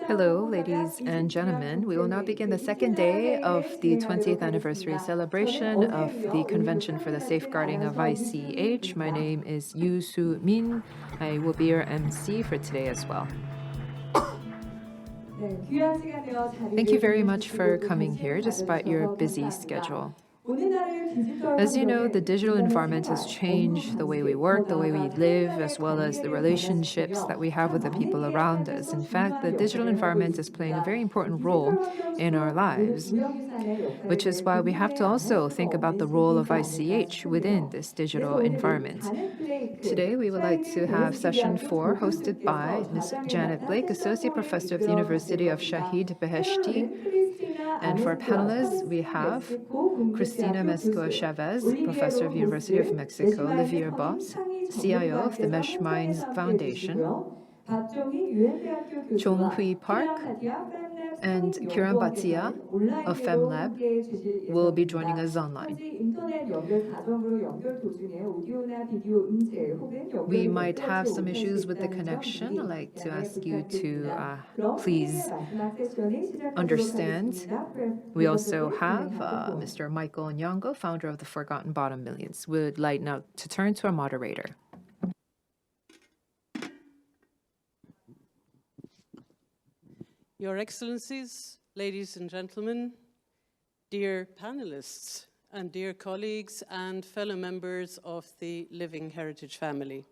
Hello, ladies and gentlemen. We will now begin the second day of the 20th anniversary celebration of the Convention for the Safeguarding of ICH. My name is Min. I will be your MC for today as well. Thank you very much for coming here despite your busy schedule. As you know, the digital environment has changed the way we work, the way we live, as well as the relationships that we have with the people around us. In fact, the digital environment is playing a very important role in our lives, which is why we have to also think about the role of ICH within this digital environment. Today, we would like to have session 4 hosted by Ms. Janet Blake, Associate Professor of the University of Shahid Beheshti. And for our panelists, we have Cristina Mezcua-Chavez, Professor of the University of Mexico, Livier Boss, CIO of the Mesh Minds Foundation, Chong-Hui Park, and Kiran Bhatia of FemLab will be joining us online. We might have some issues with the connection. I'd like to ask you to please understand. We also have Mr. Michael Nyong'o, founder of the Forgotten Bottom Millions. We'd like now to turn to our moderator. Your Excellencies, ladies and gentlemen, dear panelists, and dear colleagues and fellow members of the Living Heritage family.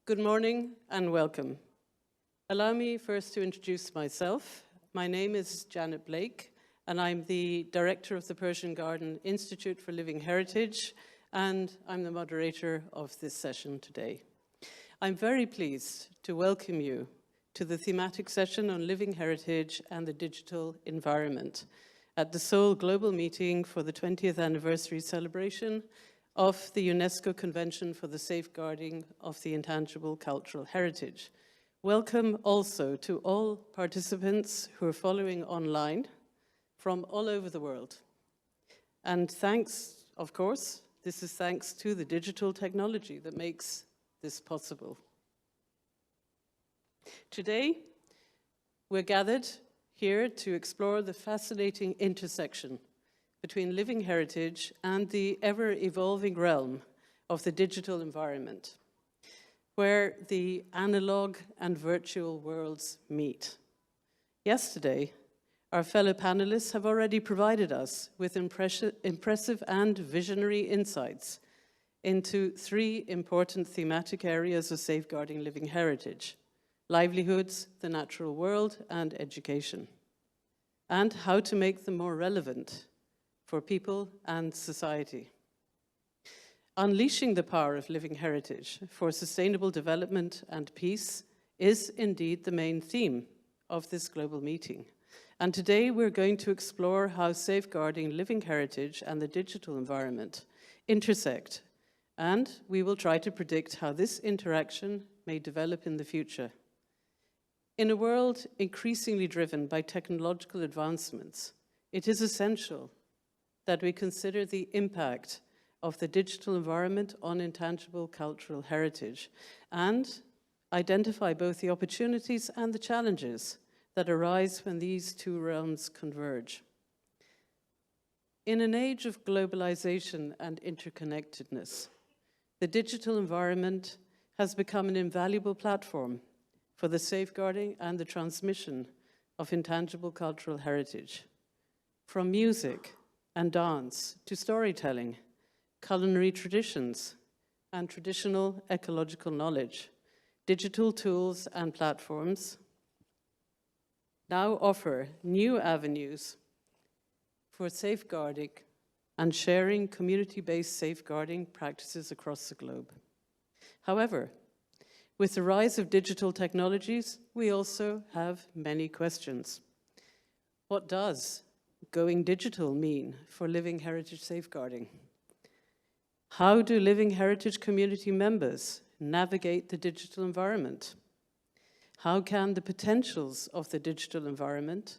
Good morning and welcome. Allow me first to introduce myself. My name is Janet Blake, and I'm the director of the Persian Garden Institute for Living Heritage, and I'm the moderator of this session today. I'm very pleased to welcome you to the thematic session on living heritage and the digital environment at the Seoul Global Meeting for the 20th anniversary celebration of the UNESCO Convention for the Safeguarding of the Intangible Cultural Heritage. Welcome also to all participants who are following online from all over the world. And thanks, of course, this is thanks to the digital technology that makes this possible. Today, we're gathered here to explore the fascinating intersection between living heritage and the ever-evolving realm of the digital environment, where the analog and virtual worlds meet. Yesterday, our fellow panelists have already provided us with impressive and visionary insights into three important thematic areas of safeguarding living heritage: livelihoods, the natural world, and education, and how to make them more relevant for people and society. Unleashing the power of living heritage for sustainable development and peace is indeed the main theme of this global meeting. And today we're going to explore how safeguarding living heritage and the digital environment intersect, and we will try to predict how this interaction may develop in the future. In a world increasingly driven by technological advancements, it is essential that we consider the impact of the digital environment on intangible cultural heritage and identify both the opportunities and the challenges that arise when these two realms converge. In an age of globalization and interconnectedness, the digital environment has become an invaluable platform for the safeguarding and the transmission of intangible cultural heritage. From music and dance to storytelling, culinary traditions, and traditional ecological knowledge, digital tools and platforms now offer new avenues for safeguarding and sharing community-based safeguarding practices across the globe. However, with the rise of digital technologies, we also have many questions. What does going digital mean for living heritage safeguarding? How do living heritage community members navigate the digital environment? How can the potentials of the digital environment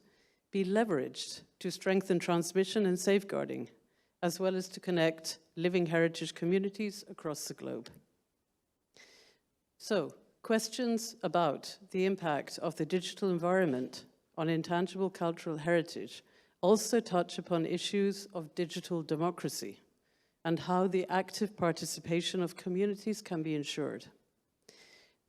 be leveraged to strengthen transmission and safeguarding, as well as to connect living heritage communities across the globe? So, Questions about the impact of the digital environment on intangible cultural heritage also touch upon issues of digital democracy and how the active participation of communities can be ensured.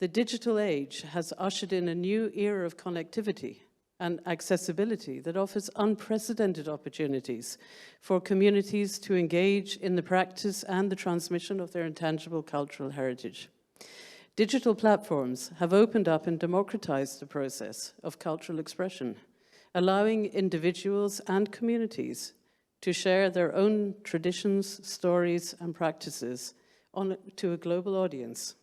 The digital age has ushered in a new era of connectivity and accessibility that offers unprecedented opportunities for communities to engage in the practice and the transmission of their intangible cultural heritage. Digital platforms have opened up and democratized the process of cultural expression, allowing individuals and communities to share their own traditions, stories, and practices to a global audience.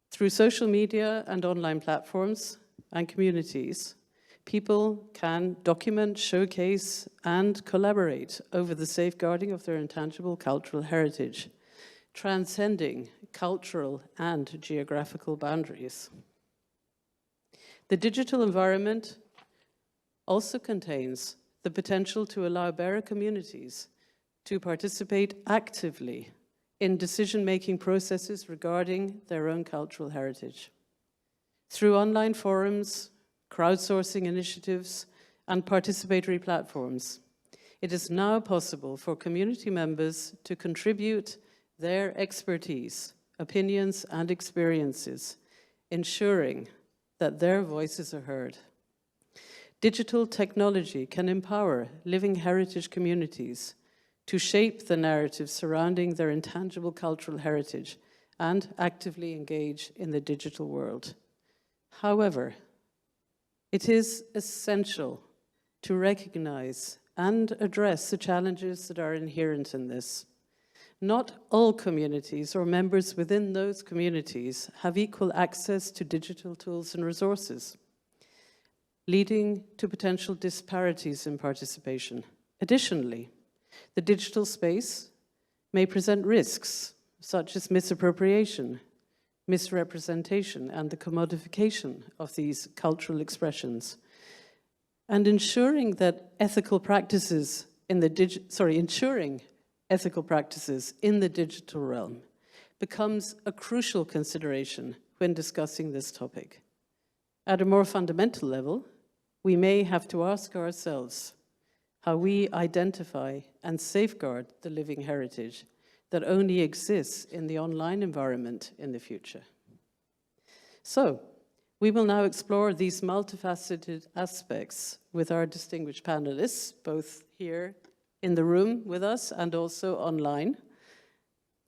Through social media and online platforms and communities, people can document, showcase, and collaborate over the safeguarding of their intangible cultural heritage, transcending cultural and geographical boundaries. The digital environment also contains the potential to allow bearer communities to participate actively in decision-making processes regarding their own cultural heritage. Through online forums, crowdsourcing initiatives, and participatory platforms, it is now possible for community members to contribute their expertise, opinions, and experiences, ensuring that their voices are heard. Digital technology can empower living heritage communities to shape the narrative surrounding their intangible cultural heritage and actively engage in the digital world. However, it is essential to recognize and address the challenges that are inherent in this. Not all communities or members within those communities have equal access to digital tools and resources, leading to potential disparities in participation. Additionally, the digital space may present risks such as misappropriation, misrepresentation, and the commodification of these cultural expressions. And ensuring ethical practices in the digital realm becomes a crucial consideration when discussing this topic. At a more fundamental level, we may have to ask ourselves how we identify and safeguard the living heritage that only exists in the online environment in the future. So, we will now explore these multifaceted aspects with our distinguished panelists, both here in the room with us and also online,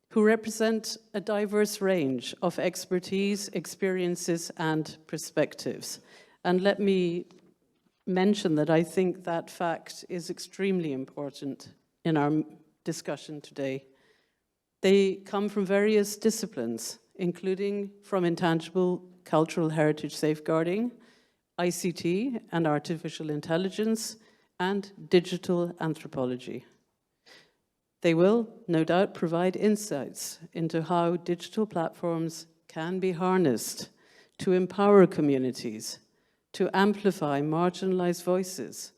who represent a diverse range of expertise, experiences, and perspectives. And let me mention that I think that fact is extremely important in our discussion today. They come from various disciplines, including from intangible cultural heritage safeguarding, ICT and artificial intelligence, and digital anthropology. They will, no doubt, provide insights into how digital platforms can be harnessed to empower communities, to amplify marginalized voices,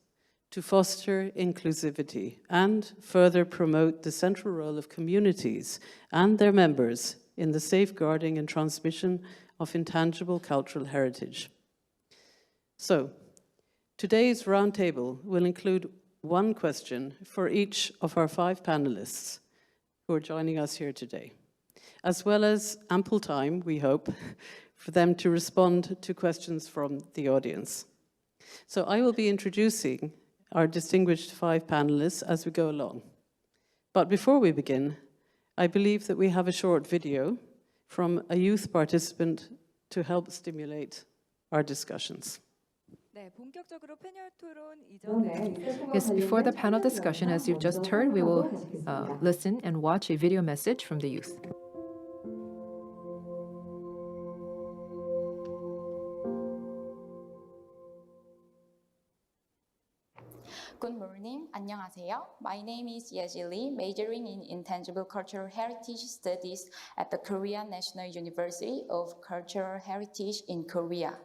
to foster inclusivity, and further promote the central role of communities and their members in the safeguarding and transmission of intangible cultural heritage. So, today's roundtable will include one question for each of our 5 panelists who are joining us here today, as well as ample time, we hope, for them to respond to questions from the audience. So I will be introducing our distinguished 5 panelists as we go along. But before we begin, I believe that we have a short video from a youth participant to help stimulate our discussions. Yes, before the panel discussion, as you've just heard, we will listen and watch a video message from the youth. Good morning. 안녕하세요. My name is Yeji Lee, majoring in Intangible Cultural Heritage Studies at the Korean National University of Cultural Heritage in Korea.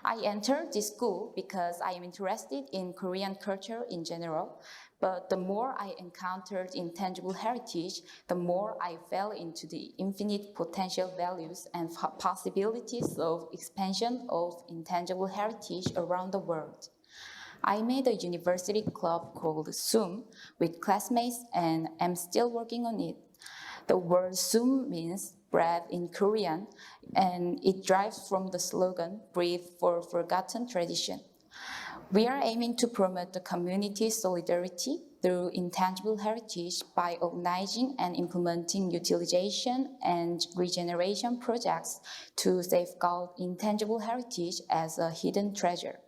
I entered this school because I am interested in Korean culture in general, but the more I encountered intangible heritage, the more I fell into the infinite potential values and possibilities of expansion of intangible heritage around the world. I made a university club called SUM with classmates and am still working on it. The word SUM means bread in Korean, and it derives from the slogan, Breathe for Forgotten Tradition. We are aiming to promote the community solidarity through intangible heritage by organizing and implementing utilization and regeneration projects to safeguard intangible heritage as a hidden treasure.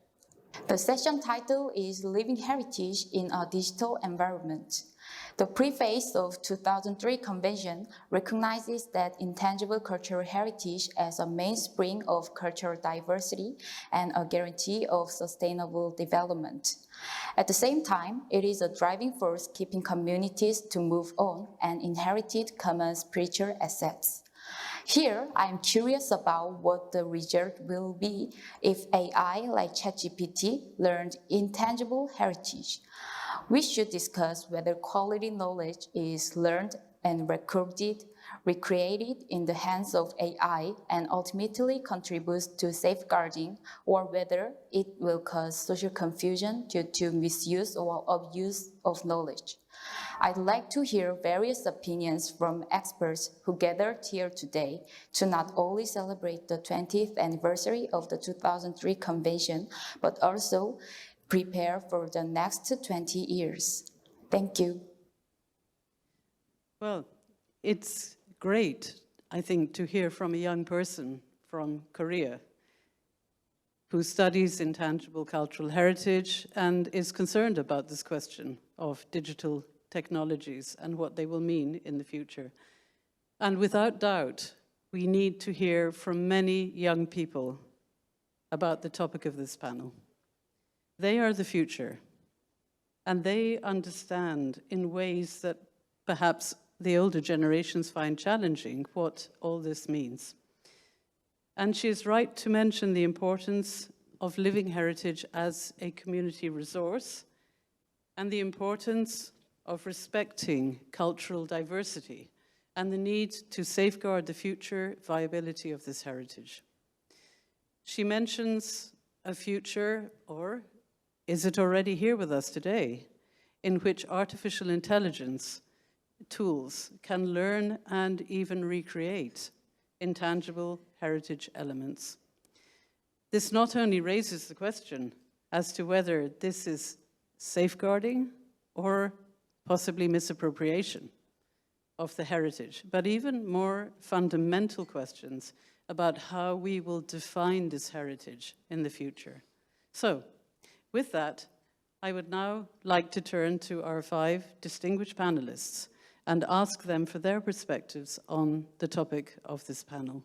The session title is Living Heritage in a Digital Environment. The preface of 2003 Convention recognizes that intangible cultural heritage as a mainspring of cultural diversity and a guarantee of sustainable development. At the same time, it is a driving force keeping communities to move on and inherited common spiritual assets. Here, I am curious about what the result will be if AI like ChatGPT learned intangible heritage. We should discuss whether quality knowledge is learned and recorded, recreated in the hands of AI and ultimately contributes to safeguarding, or whether it will cause social confusion due to misuse or abuse of knowledge. I'd like to hear various opinions from experts who gathered here today to not only celebrate the 20th anniversary of the 2003 Convention, but also prepare for the next 20 years. Thank you. Well, it's great, I think, to hear from a young person from Korea who studies intangible cultural heritage and is concerned about this question of digital technologies and what they will mean in the future. And without doubt, we need to hear from many young people about the topic of this panel. They are the future, and they understand in ways that perhaps the older generations find challenging what all this means. And she is right to mention the importance of living heritage as a community resource and the importance of respecting cultural diversity and the need to safeguard the future viability of this heritage. She mentions a future, or is it already here with us today, in which artificial intelligence tools can learn and even recreate intangible heritage elements. This not only raises the question as to whether this is safeguarding or possibly misappropriation of the heritage, but even more fundamental questions about how we will define this heritage in the future. So, with that, I would now like to turn to our 5 distinguished panelists and ask them for their perspectives on the topic of this panel.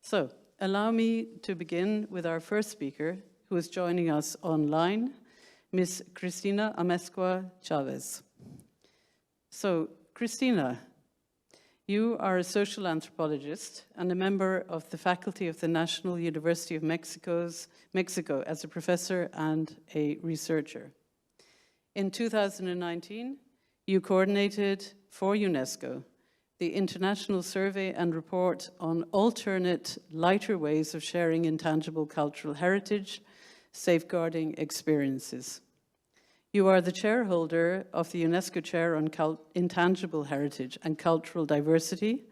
So, allow me to begin with our first speaker, who is joining us online, Ms. Cristina Amezcua Chavez. So, Cristina, you are a social anthropologist and a member of the faculty of the National University of Mexico as a professor and a researcher. In 2019, you coordinated for UNESCO the International Survey and Report on Alternate, Lighter Ways of Sharing Intangible Cultural Heritage, Safeguarding Experiences. You are the chairholder of the UNESCO Chair on Intangible Heritage and Cultural Diversity,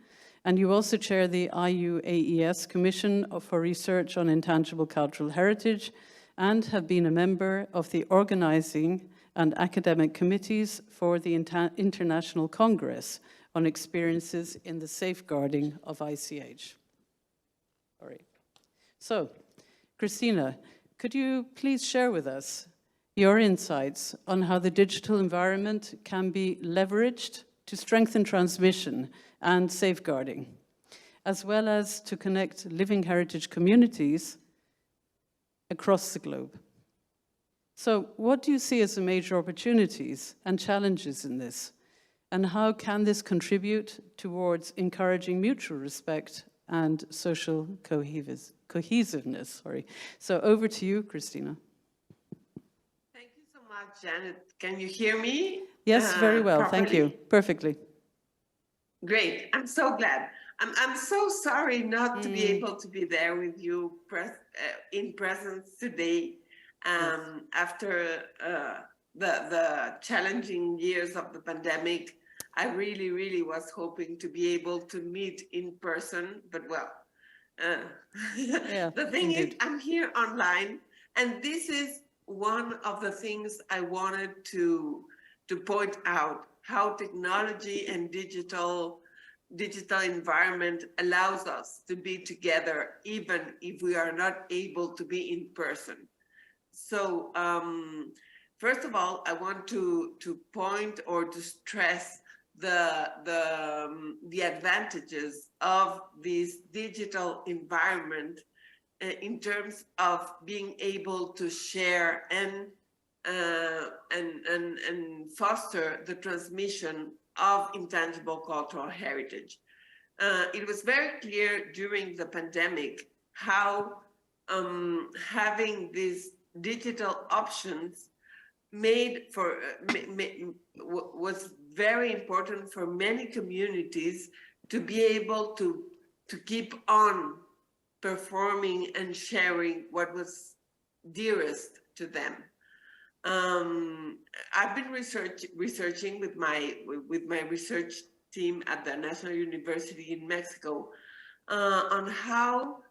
and you also chair the IUAES Commission for Research on Intangible Cultural Heritage and have been a member of the organizing and academic committees for the International Congress on Experiences in the Safeguarding of ICH. All right. So, Cristina, could you please share with us your insights on how the digital environment can be leveraged to strengthen transmission and safeguarding, as well as to connect living heritage communities across the globe? So what do you see as the major opportunities and challenges in this? And how can this contribute towards encouraging mutual respect and social cohesiveness. Sorry. So over to you, Christina. Thank you so much, Janet. Can you hear me? Yes, very well. Properly? Thank you. Perfectly. Great. I'm so glad. I'm so sorry not to be able to be there with you in presence today after the challenging years of the pandemic. I really, really was hoping to be able to meet in person, but well, the thing is, I'm here online, and this is one of the things I wanted to point out, how technology and digital environment allows us to be together, even if we are not able to be in person. So first of all, I want to point or to stress the advantages of this digital environment in terms of being able to share and foster the transmission of intangible cultural heritage. It was very clear during the pandemic how having these digital options was very important for many communities to be able to keep on performing and sharing what was dearest to them. I've been researching with my research team at the National University in Mexico on how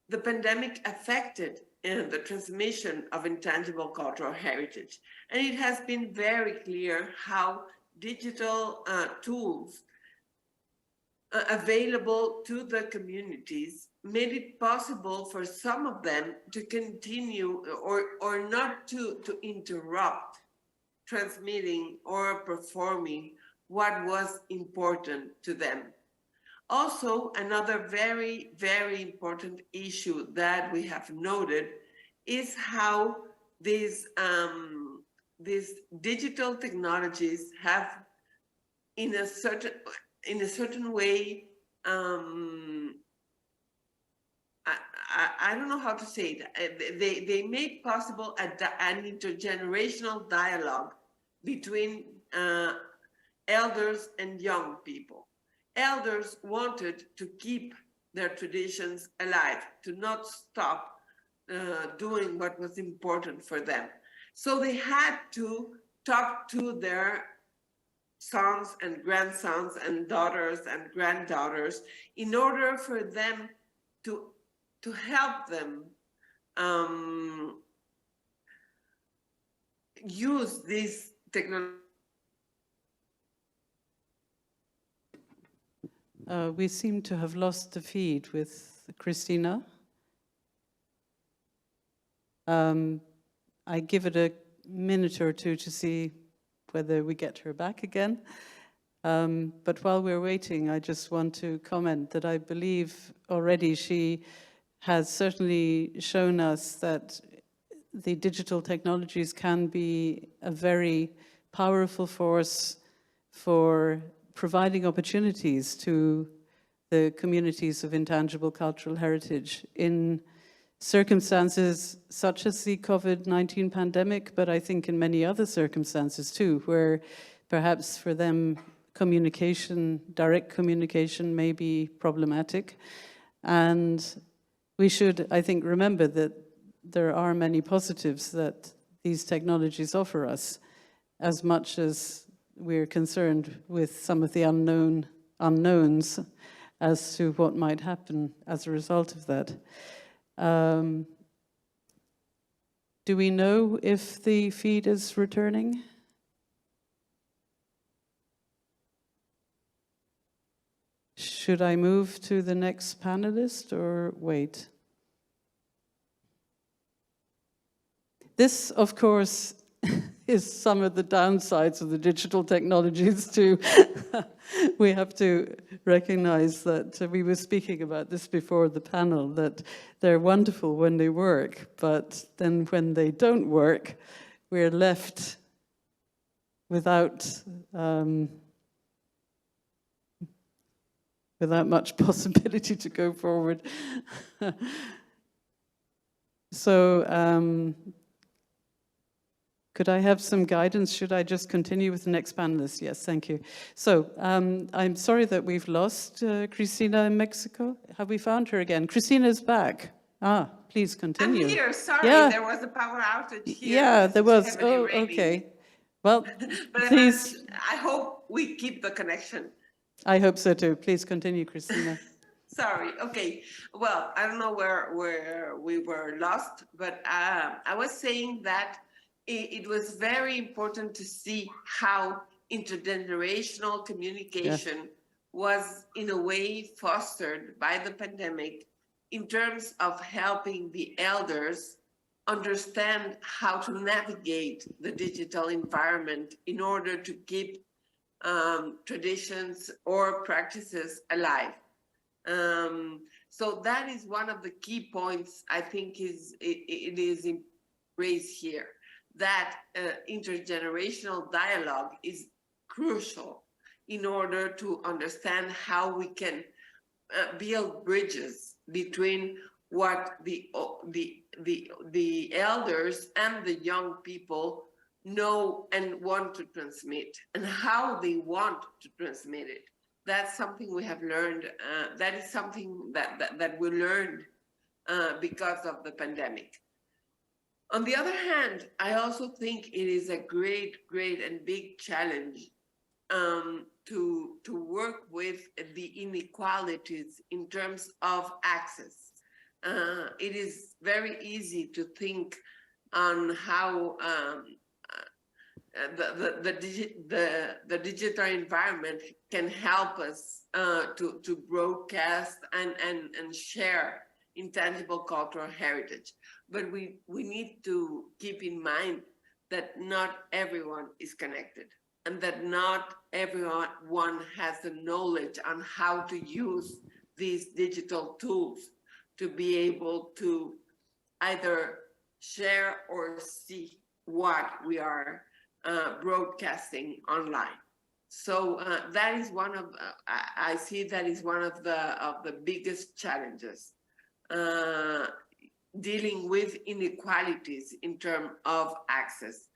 the pandemic affected the transmission of intangible cultural heritage. And it has been very clear how digital tools available to the communities made it possible for some of them to continue or not to interrupt transmitting or performing what was important to them. Also, another very, very important issue that we have noted is how these digital technologies have, in a certain way, I don't know how to say it. They made possible an intergenerational dialogue between elders and young people. Elders wanted to keep their traditions alive, to not stop doing what was important for them. So they had to talk to their sons and grandsons and daughters and granddaughters in order for them to help them use this technology. We seem to have lost the feed with Christina. I give it a minute or two to see whether we get her back again. But while we're waiting, I just want to comment that I believe already she has certainly shown us that the digital technologies can be a very powerful force for providing opportunities to the communities of intangible cultural heritage in circumstances such as the COVID-19 pandemic, but I think in many other circumstances too, where perhaps for them communication, direct communication may be problematic. And we should, I think, remember that there are many positives that these technologies offer us, as much as we're concerned with some of the unknowns as to what might happen as a result of that. Do we know if the feed is returning? Should I move to the next panelist or wait? This, of course, is some of the downsides of the digital technologies too. We have to recognize that we were speaking about this before the panel, that they're wonderful when they work, but then when they don't work, we're left without much possibility to go forward. So could I have some guidance? Should I just continue with the next panelist? Yes, thank you. So I'm sorry that we've lost Cristina in Mexico. Have we found her again? Christina's back. Ah, please continue. I'm here. Sorry, Yeah. there was a power outage here. Yeah, there was. It's heavily Oh, raining. okay. Well, But please. I hope we keep the connection. I hope so too. Please continue, Christina. Sorry. Okay. Well, I don't know where we were lost, but I was saying that it was very important to see how intergenerational communication was in a way fostered by the pandemic in terms of helping the elders understand how to navigate the digital environment in order to keep traditions or practices alive. So that is one of the key points I think it is raised here, that intergenerational dialogue is crucial in order to understand how we can build bridges between what the elders and the young people know and want to transmit, and how they want to transmit it. That's something we have learned. That is something that we learned because of the pandemic. On the other hand, I also think it is a great and big challenge to work with the inequalities in terms of access. It is very easy to think on how the digital environment can help us to broadcast and share intangible cultural heritage. But we need to keep in mind that not everyone is connected, and that not everyone has the knowledge on how to use these digital tools to be able to either share or see what we are broadcasting online. So that is one of I see that is one of the biggest challenges, dealing with inequalities in terms of access.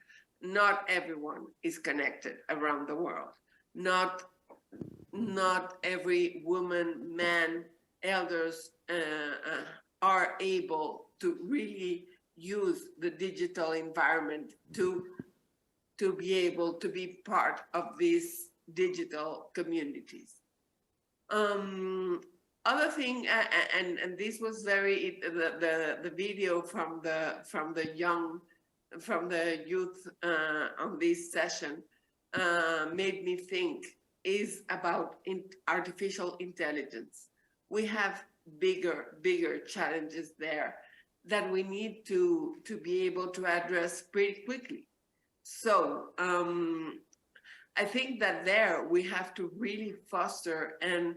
Not everyone is connected around the world. Not every woman, man, elders are able to really use the digital environment to be able to be part of these digital communities. Other thing, and this was very the video from the youth on this session made me think is about artificial intelligence. We have bigger challenges there that we need to be able to address pretty quickly. So I think that there we have to really foster and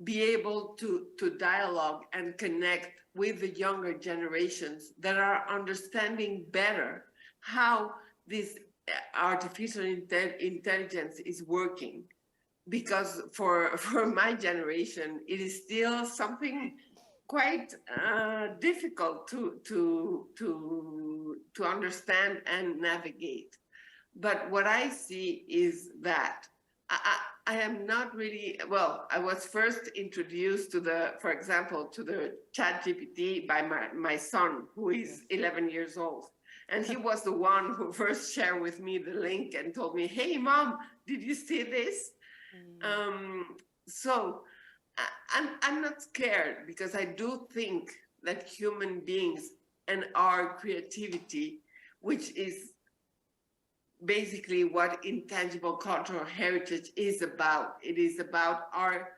be able to dialogue and connect with the younger generations that are understanding better how this artificial intelligence is working. Because for my generation, it is still something quite difficult to understand and navigate. But what I see is that I am not really, well, I was first introduced to for example, to the ChatGPT by my son, who is 11 years old. And he was the one who first shared with me the link and told me, hey, Mom, did you see this? So I'm not scared, because I do think that human beings and our creativity, which is basically what intangible cultural heritage is about. It is about our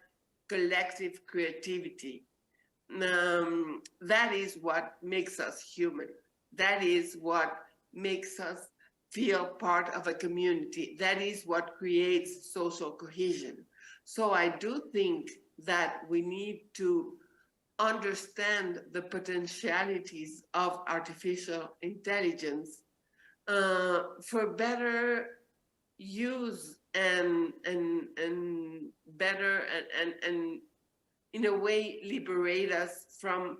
collective creativity. That is what makes us human. That is what makes us feel part of a community. That is what creates social cohesion. So I do think that we need to understand the potentialities of artificial intelligence for better use and better and in a way, liberate us from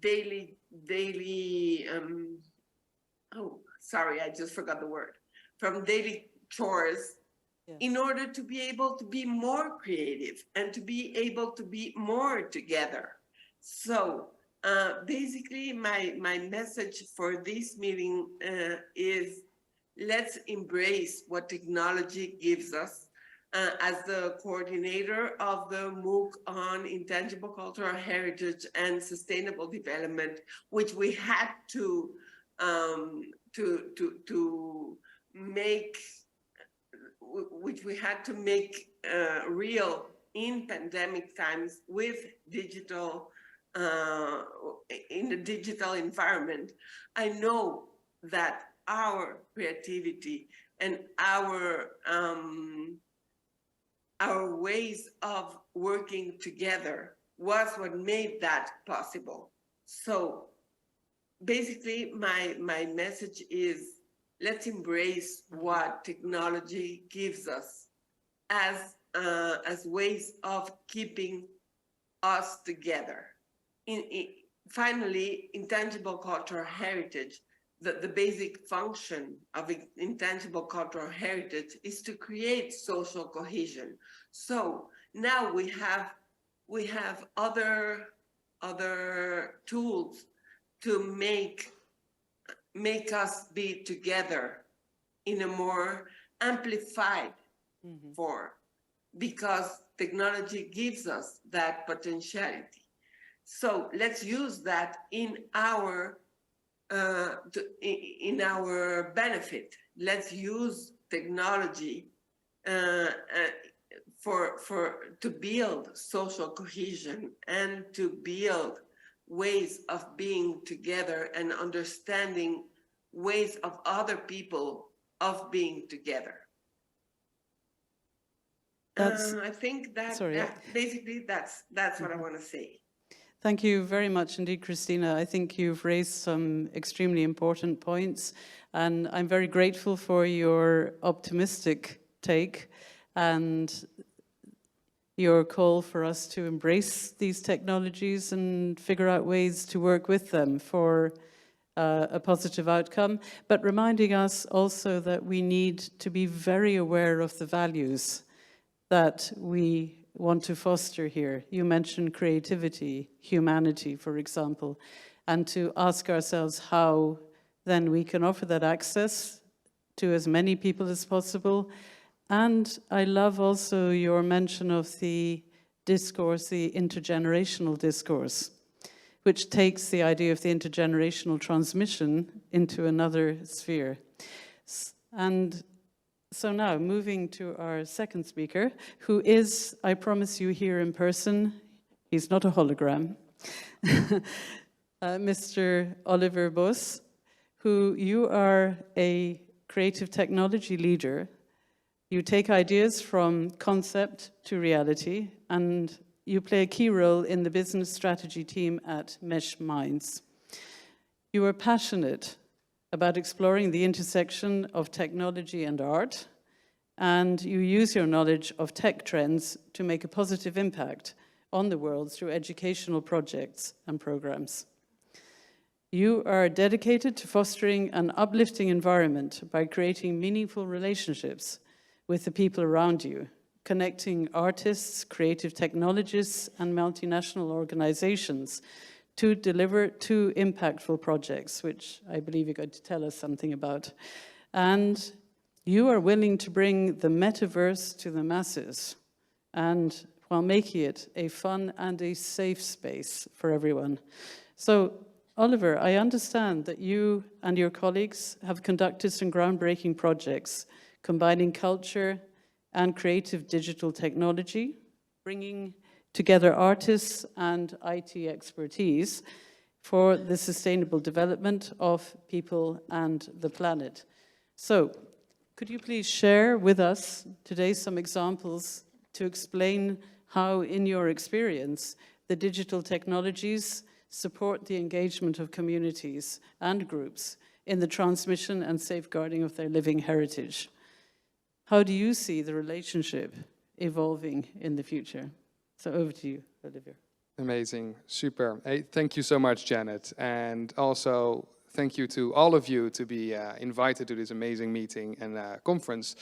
daily, oh, sorry, I just forgot the word, from daily chores, yes, in order to be able to be more creative and to be able to be more together. So basically, my message for this meeting is let's embrace what technology gives us. As the coordinator of the MOOC on intangible cultural heritage and sustainable development, which we had to make, which we had to make real in pandemic times with digital, in the digital environment. I know that our creativity and our ways of working together was what made that possible. So basically, my message is let's embrace what technology gives us as ways of keeping us together. Finally, intangible cultural heritage, the basic function of intangible cultural heritage is to create social cohesion. So now we have other tools to make us be together in a more amplified form, because technology gives us that potentiality. So let's use that in our benefit. Let's use technology to build social cohesion and to build ways of being together and understanding ways of other people of being together. I think that basically that's what I want to say. Thank you very much indeed, Christina. I think you've raised some extremely important points, and I'm very grateful for your optimistic take and your call for us to embrace these technologies and figure out ways to work with them for a positive outcome, but reminding us also that we need to be very aware of the values that we want to foster here. You mentioned creativity, humanity, for example, and to ask ourselves how then we can offer that access to as many people as possible. And I love also your mention of the discourse, the intergenerational discourse, which takes the idea of the intergenerational transmission into another sphere. And so now, moving to our second speaker, who is, I promise you, here in person. He's not a hologram. Mr. Oliver Bos, who you are a creative technology leader. You take ideas from concept to reality, and you play a key role in the business strategy team at Mesh Minds. You are passionate about exploring the intersection of technology and art, and you use your knowledge of tech trends to make a positive impact on the world through educational projects and programs. You are dedicated to fostering an uplifting environment by creating meaningful relationships with the people around you, connecting artists, creative technologists, and multinational organizations to deliver two impactful projects, which I believe you're going to tell us something about. And you are willing to bring the metaverse to the masses, and while making it a fun and a safe space for everyone. So, Oliver, I understand that you and your colleagues have conducted some groundbreaking projects combining culture and creative digital technology, bringing together artists and IT expertise for the sustainable development of people and the planet. So, could you please share with us today some examples to explain how, in your experience, the digital technologies support the engagement of communities and groups in the transmission and safeguarding of their living heritage? How do you see the relationship evolving in the future. So over to you, Olivia. Amazing, super. Hey, thank you so much, Janet. And also thank you to all of you to be invited to this amazing meeting and conference.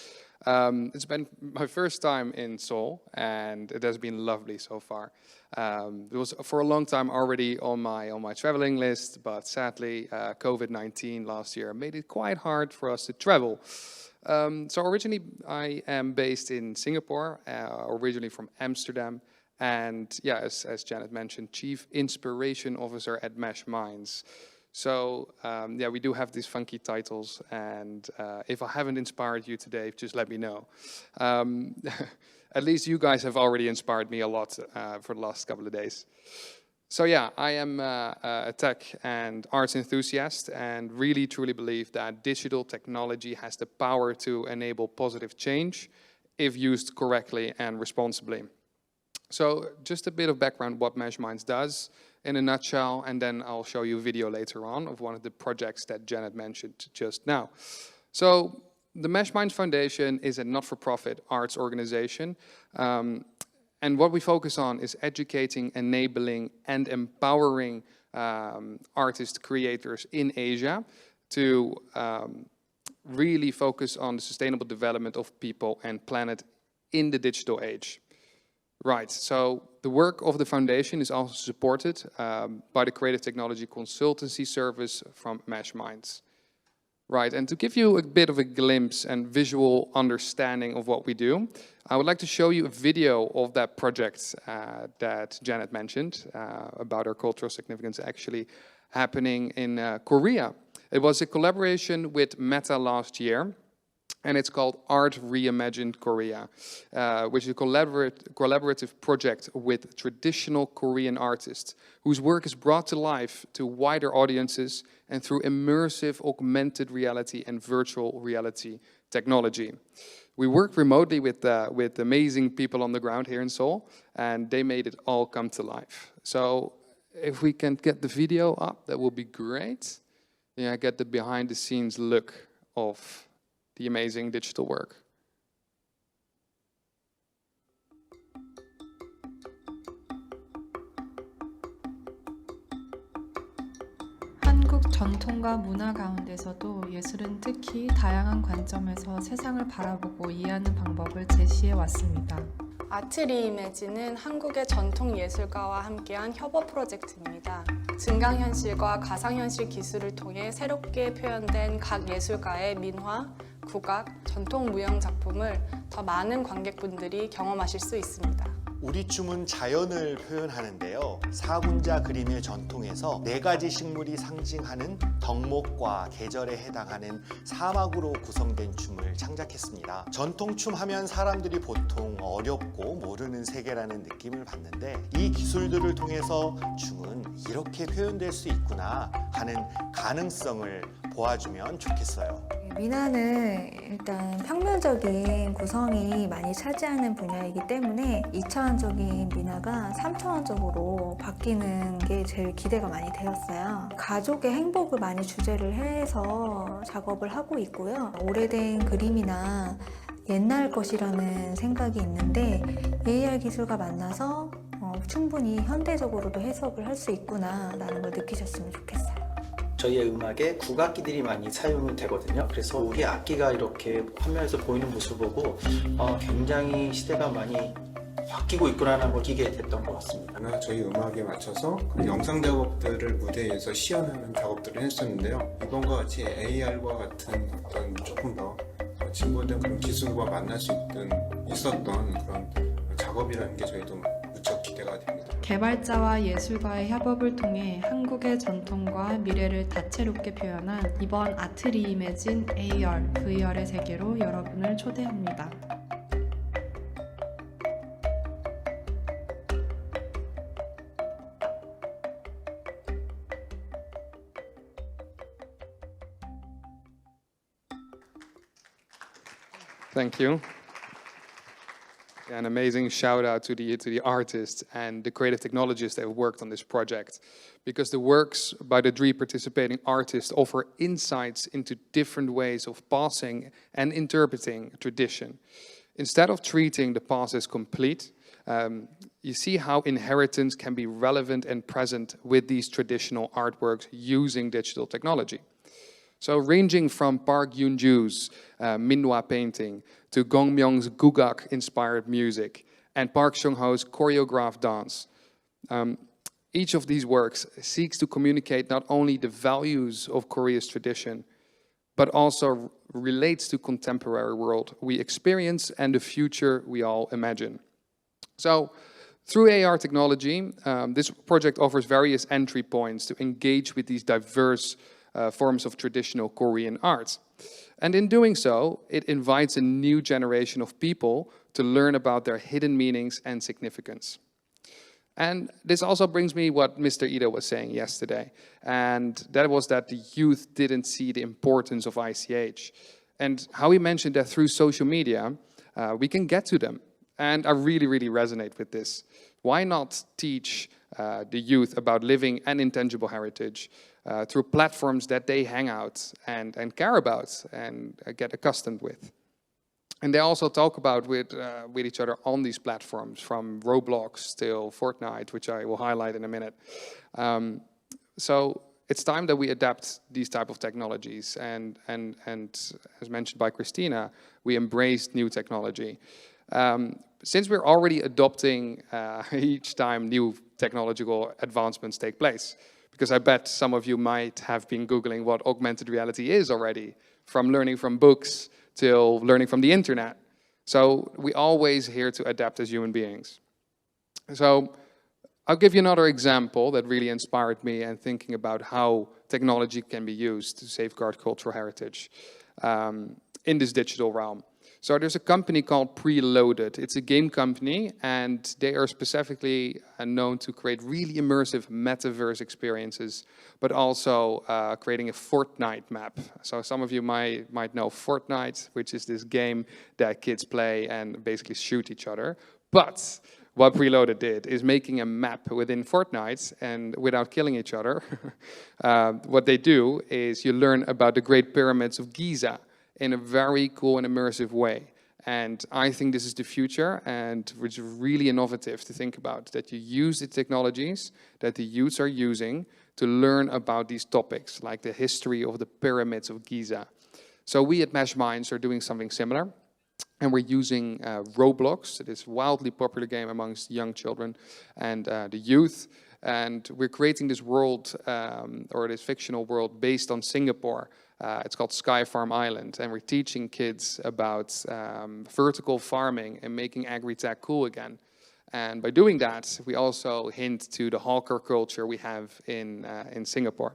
It's been my first time in Seoul, and it has been lovely so far. It was for a long time already on my traveling list, but sadly, COVID-19 last year made it quite hard for us to travel. So originally, I am based in Singapore, originally from Amsterdam. And yeah, as Janet mentioned, Chief Inspiration Officer at Mesh Minds. So yeah, we do have these funky titles, and if I haven't inspired you today, just let me know. At least you guys have already inspired me a lot for the last couple of days. So yeah, I am a tech and arts enthusiast, and really truly believe that digital technology has the power to enable positive change if used correctly and responsibly. So just a bit of background what Mesh Minds does in a nutshell, and then I'll show you a video later on of one of the projects that Janet mentioned just now. So the Mesh Minds Foundation is a not-for-profit arts organization, and what we focus on is educating, enabling, and empowering artist creators in Asia to really focus on the sustainable development of people and planet in the digital age. Right, so the work of the foundation is also supported by the creative technology consultancy service from Mesh Minds. Right, and to give you a bit of a glimpse and visual understanding of what we do, I would like to show you a video of that project that Janet mentioned about our cultural significance actually happening in Korea. It was a collaboration with Meta last year. And it's called Art Reimagined Korea, which is a collaborative project with traditional Korean artists whose work is brought to life to wider audiences and through immersive augmented reality and virtual reality technology. We worked remotely with amazing people on the ground here in Seoul, and they made it all come to life. So if we can get the video up, that will be great. Yeah, get the behind the scenes look of the amazing digital work. 한국 전통과 문화 가운데서도 예술은 특히 다양한 관점에서 세상을 바라보고 이해하는 방법을 제시해 왔습니다. 아트 리이매진은 한국의 전통 예술가와 함께한 협업 프로젝트입니다. 증강현실과 가상현실 기술을 통해 새롭게 표현된 각 예술가의 민화, 국악, 전통 무형 작품을 더 많은 관객분들이 경험하실 수 있습니다. 우리 춤은 자연을 표현하는데요. 사군자 그림의 전통에서 4가지 식물이 상징하는 덕목과 계절에 해당하는 사막으로 구성된 춤을 창작했습니다. 전통춤 하면 사람들이 보통 어렵고 모르는 세계라는 느낌을 받는데 이 기술들을 통해서 춤은 이렇게 표현될 수 있구나 하는 가능성을 보아주면 좋겠어요. 민화는 일단 평면적인 구성이 많이 차지하는 분야이기 때문에 2차원적인 민화가 3차원적으로 바뀌는 게 제일 기대가 많이 되었어요. 가족의 행복을 많이 주제를 해서 작업을 하고 있고요. 오래된 그림이나 옛날 것이라는 생각이 있는데 AR 기술과 만나서 충분히 현대적으로도 해석을 할 수 있구나라는 걸 느끼셨으면 좋겠어요. 저희의 음악에 국악기들이 많이 사용이 되거든요. 그래서 우리 악기가 이렇게 화면에서 보이는 모습을 보고 굉장히 시대가 많이 바뀌고 있구나라는 걸 느끼게 됐던 것 같습니다. 저희 음악에 맞춰서 그 영상 작업들을 무대에서 시연하는 작업들을 했었는데요. 이번과 같이 AR과 같은 어떤 조금 더 진보된 그런 기술과 만날 수 있었던 그런 작업이라는 게 저희도 무척 기대가 됩니다. 개발자와 예술가의 협업을 통해 한국의 전통과 미래를 다채롭게 표현한 이번 아트 리이매진 AR, VR의 세계로 여러분을 초대합니다. Thank you. An amazing shout out to the artists and the creative technologists that have worked on this project, because the works by the 3 participating artists offer insights into different ways of passing and interpreting tradition. Instead of treating the past as complete, you see how inheritance can be relevant and present with these traditional artworks using digital technology. So ranging from Park Yoon-joo's Minhwa painting to Gong Myung's Gugak-inspired music and Park Chung-ho's choreographed dance. Each of these works seeks to communicate not only the values of Korea's tradition, but also relates to contemporary world we experience and the future we all imagine. So through AR technology, this project offers various entry points to engage with these diverse forms of traditional Korean art. And in doing so, it invites a new generation of people to learn about their hidden meanings and significance. And this also brings me what Mr. Ida was saying yesterday, and that was that the youth didn't see the importance of ICH, and how he mentioned that through social media, we can get to them. And I really, really resonate with this. Why not teach the youth about living and intangible heritage through platforms that they hang out and care about and get accustomed with? And they also talk about with each other on these platforms, from Roblox till Fortnite, which I will highlight in a minute. So it's time that we adapt these type of technologies. And as mentioned by Christina, we embrace new technology. Since we're already adopting each time new technological advancements take place, because I bet some of you might have been Googling what augmented reality is already, from learning from books till learning from the internet. So we always here to adapt as human beings. So I'll give you another example that really inspired me and thinking about how technology can be used to safeguard cultural heritage in this digital realm. So there's a company called Preloaded. It's a game company, and they are specifically known to create really immersive metaverse experiences, but also creating a Fortnite map. So some of you might know Fortnite, which is this game that kids play and basically shoot each other. But what Preloaded did is making a map within Fortnite, and without killing each other, what they do is you learn about the Great Pyramids of Giza in a very cool and immersive way. And I think this is the future, and which is really innovative to think about, that you use the technologies that the youths are using to learn about these topics, like the history of the pyramids of Giza. So we at Mesh Minds are doing something similar, and we're using Roblox, this wildly popular game amongst young children and the youth. And we're creating this world, or this fictional world based on Singapore. It's called Sky Farm Island, and we're teaching kids about vertical farming and making agri-tech cool again. And by doing that, we also hint to the hawker culture we have in Singapore.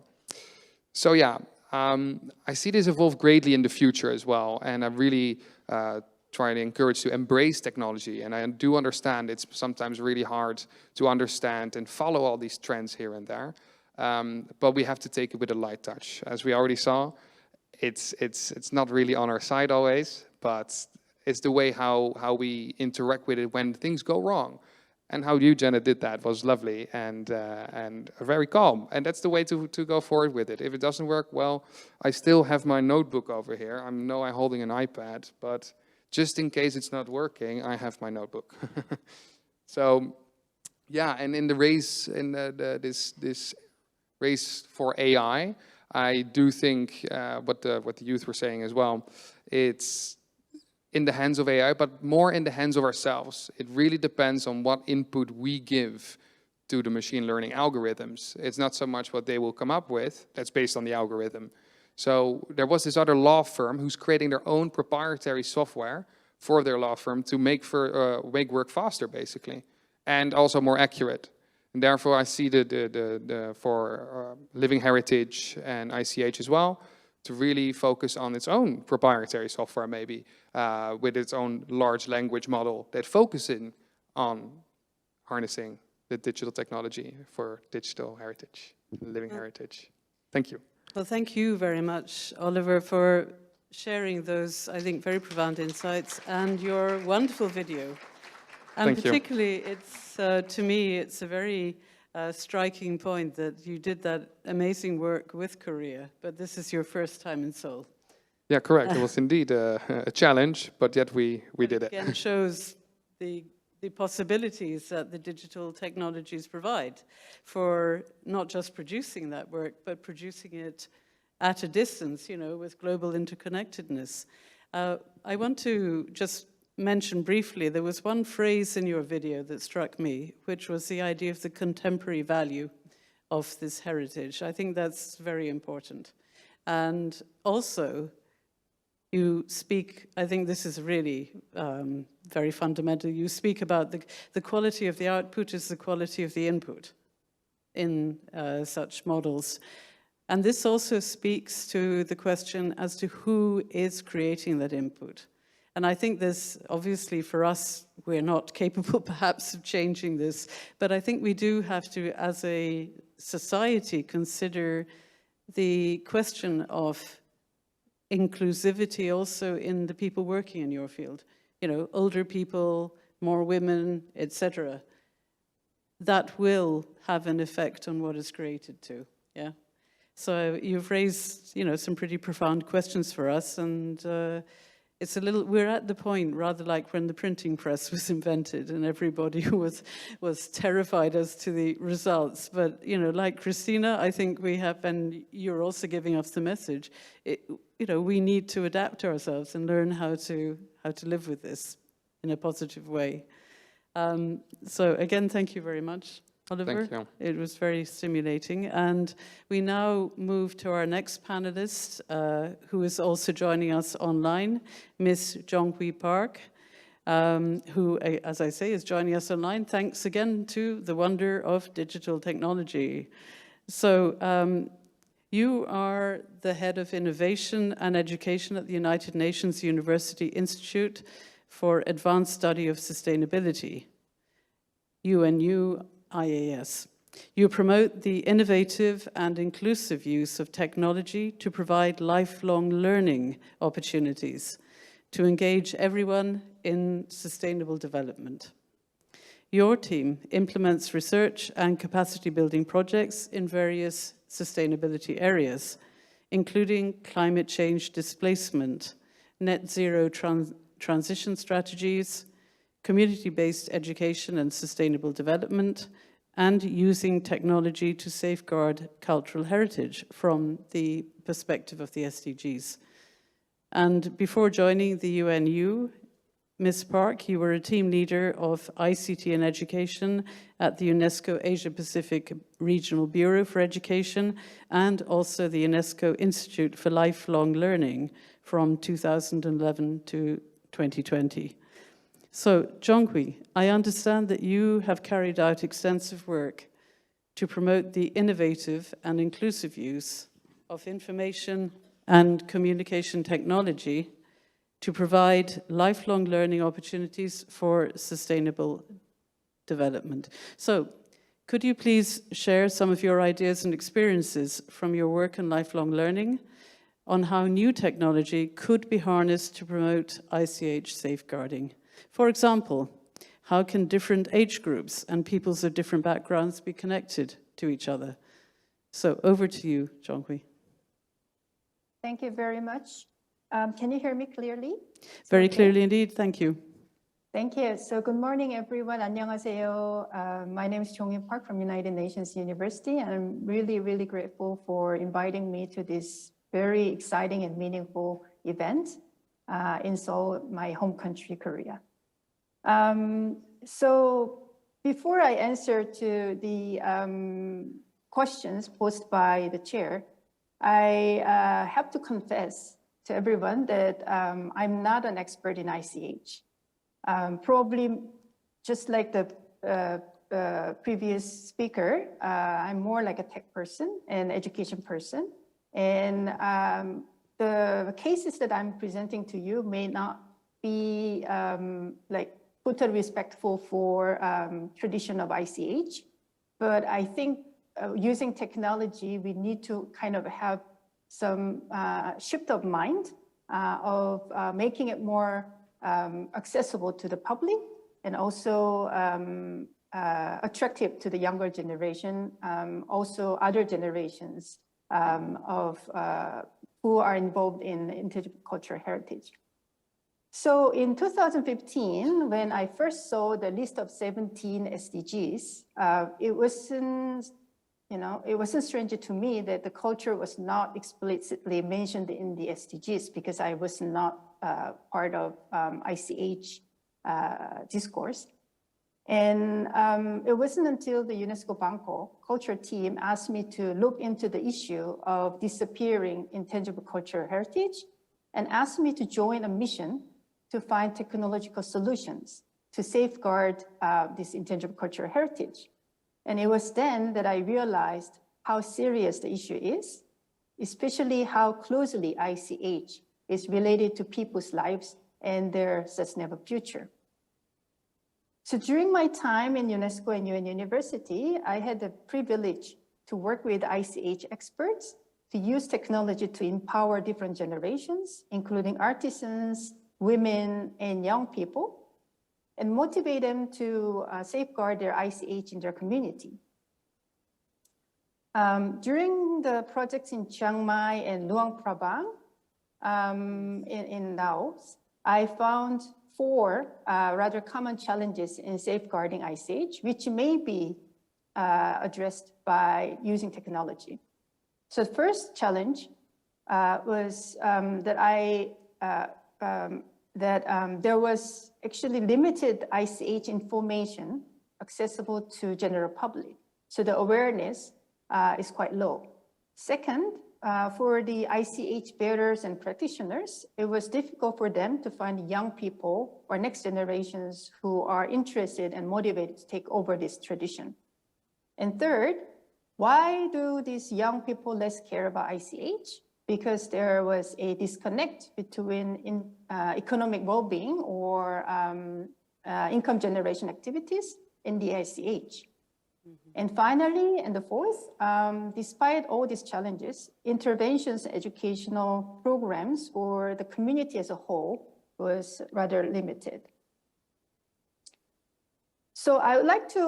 So yeah, I see this evolve greatly in the future as well, and I really try to encourage to embrace technology. And I do understand it's sometimes really hard to understand and follow all these trends here and there, but we have to take it with a light touch. As we already saw, it's not really on our side always, but it's the way how we interact with it when things go wrong. And how you, Janet, did that was lovely and very calm. And that's the way to go forward with it. If it doesn't work, well, I still have my notebook over here. I know I'm holding an iPad, but just in case it's not working, I have my notebook. So, yeah, and in the race, in this race for AI, I do think what the youth were saying as well, it's in the hands of AI, but more in the hands of ourselves. It really depends on what input we give to the machine learning algorithms. It's not so much what they will come up with, that's based on the algorithm. So there was this other law firm who's creating their own proprietary software for their law firm to make work faster, basically, and also more accurate. And therefore, I see for Living Heritage and ICH as well, to really focus on its own proprietary software, maybe, with its own large language model that focuses on harnessing the digital technology for digital heritage, living heritage. Thank you. Well, thank you very much, Oliver, for sharing those, I think, very profound insights and your wonderful video. And Thank particularly, it's to me, it's a very striking point that you did that amazing work with Korea, but this is your first time in Seoul. Yeah, correct. It was indeed a challenge, but yet we did it. Again, shows the possibilities that the digital technologies provide for not just producing that work, but producing it at a distance, you know, with global interconnectedness. I want to just mention briefly, there was one phrase in your video that struck me, which was the idea of the contemporary value of this heritage. I think that's very important. And also, you speak, I think this is really very fundamental, you speak about the quality of the output is the quality of the input in such models. And this also speaks to the question as to who is creating that input. And I think this, obviously for us, we're not capable perhaps of changing this, but I think we do have to, as a society, consider the question of inclusivity also in the people working in your field. You know, older people, more women, etc. That will have an effect on what is created too, yeah? So you've raised, you know, some pretty profound questions for us, and it's a little, we're at the point, rather like when the printing press was invented and everybody was terrified as to the results. But, you know, like Christina, I think we have, and you're also giving us the message, you know, we need to adapt ourselves and learn how to live with this in a positive way. So again, thank you very much, Oliver. Thank you. It was very stimulating. And we now move to our next panelist, who is also joining us online, Ms. Jonghui Park, who, as I say, is joining us online. Thanks again to the wonder of digital technology. So you are the head of innovation and education at the United Nations University Institute for Advanced Study of Sustainability, UNU-IAS. You promote the innovative and inclusive use of technology to provide lifelong learning opportunities to engage everyone in sustainable development. Your team implements research and capacity building projects in various sustainability areas, including climate change displacement, net zero transition strategies, community-based education and sustainable development, and using technology to safeguard cultural heritage from the perspective of the SDGs. And before joining the UNU, Ms. Park, you were a team leader of ICT and education at the UNESCO Asia-Pacific Regional Bureau for Education and also the UNESCO Institute for Lifelong Learning from 2011 to 2020. So, Jonghui, I understand that you have carried out extensive work to promote the innovative and inclusive use of information and communication technology to provide lifelong learning opportunities for sustainable development. So, could you please share some of your ideas and experiences from your work in lifelong learning on how new technology could be harnessed to promote ICH safeguarding? For example, how can different age groups and peoples of different backgrounds be connected to each other? So, over to you, Jonghui. Thank you very much. Can you hear me clearly? Very clearly indeed, thank you. Thank you. So good morning, everyone. 안녕하세요. My name is Jonghui Park from United Nations University, and I'm really, really grateful for inviting me to this very exciting and meaningful event in Seoul, my home country, Korea. So before I answer to the questions posed by the chair, I have to confess to everyone that I'm not an expert in ICH. Probably just like the previous speaker, I'm more like a tech person and education person. And the cases that I'm presenting to you may not be like totally respectful for tradition of ICH, but I think using technology, we need to kind of have some shift of mind of making it more accessible to the public and also attractive to the younger generation, also other generations of who are involved in intangible cultural heritage. So in 2015, when I first saw the list of 17 SDGs, it wasn't strange to me that the culture was not explicitly mentioned in the SDGs because I was not part of ICH discourse. And it wasn't until the UNESCO Bangkok culture team asked me to look into the issue of disappearing intangible cultural heritage and asked me to join a mission to find technological solutions to safeguard this intangible cultural heritage. And it was then that I realized how serious the issue is, especially how closely ICH is related to people's lives and their sustainable future. So during my time in UNESCO and UN University, I had the privilege to work with ICH experts to use technology to empower different generations, including artisans, women, and young people, and motivate them to safeguard their ICH in their community. During the projects in Chiang Mai and Luang Prabang in Laos, I found 4 rather common challenges in safeguarding ICH, which may be addressed by using technology. So the first challenge was that there was actually limited ICH information accessible to general public. So the awareness is quite low. Second, for the ICH bearers and practitioners, it was difficult for them to find young people or next generations who are interested and motivated to take over this tradition. And third, why do these young people less care about ICH? Because there was a disconnect between economic well-being or income generation activities in the ICH. And finally, and the fourth, despite all these challenges, interventions and educational programs for the community as a whole was rather limited. So I would like to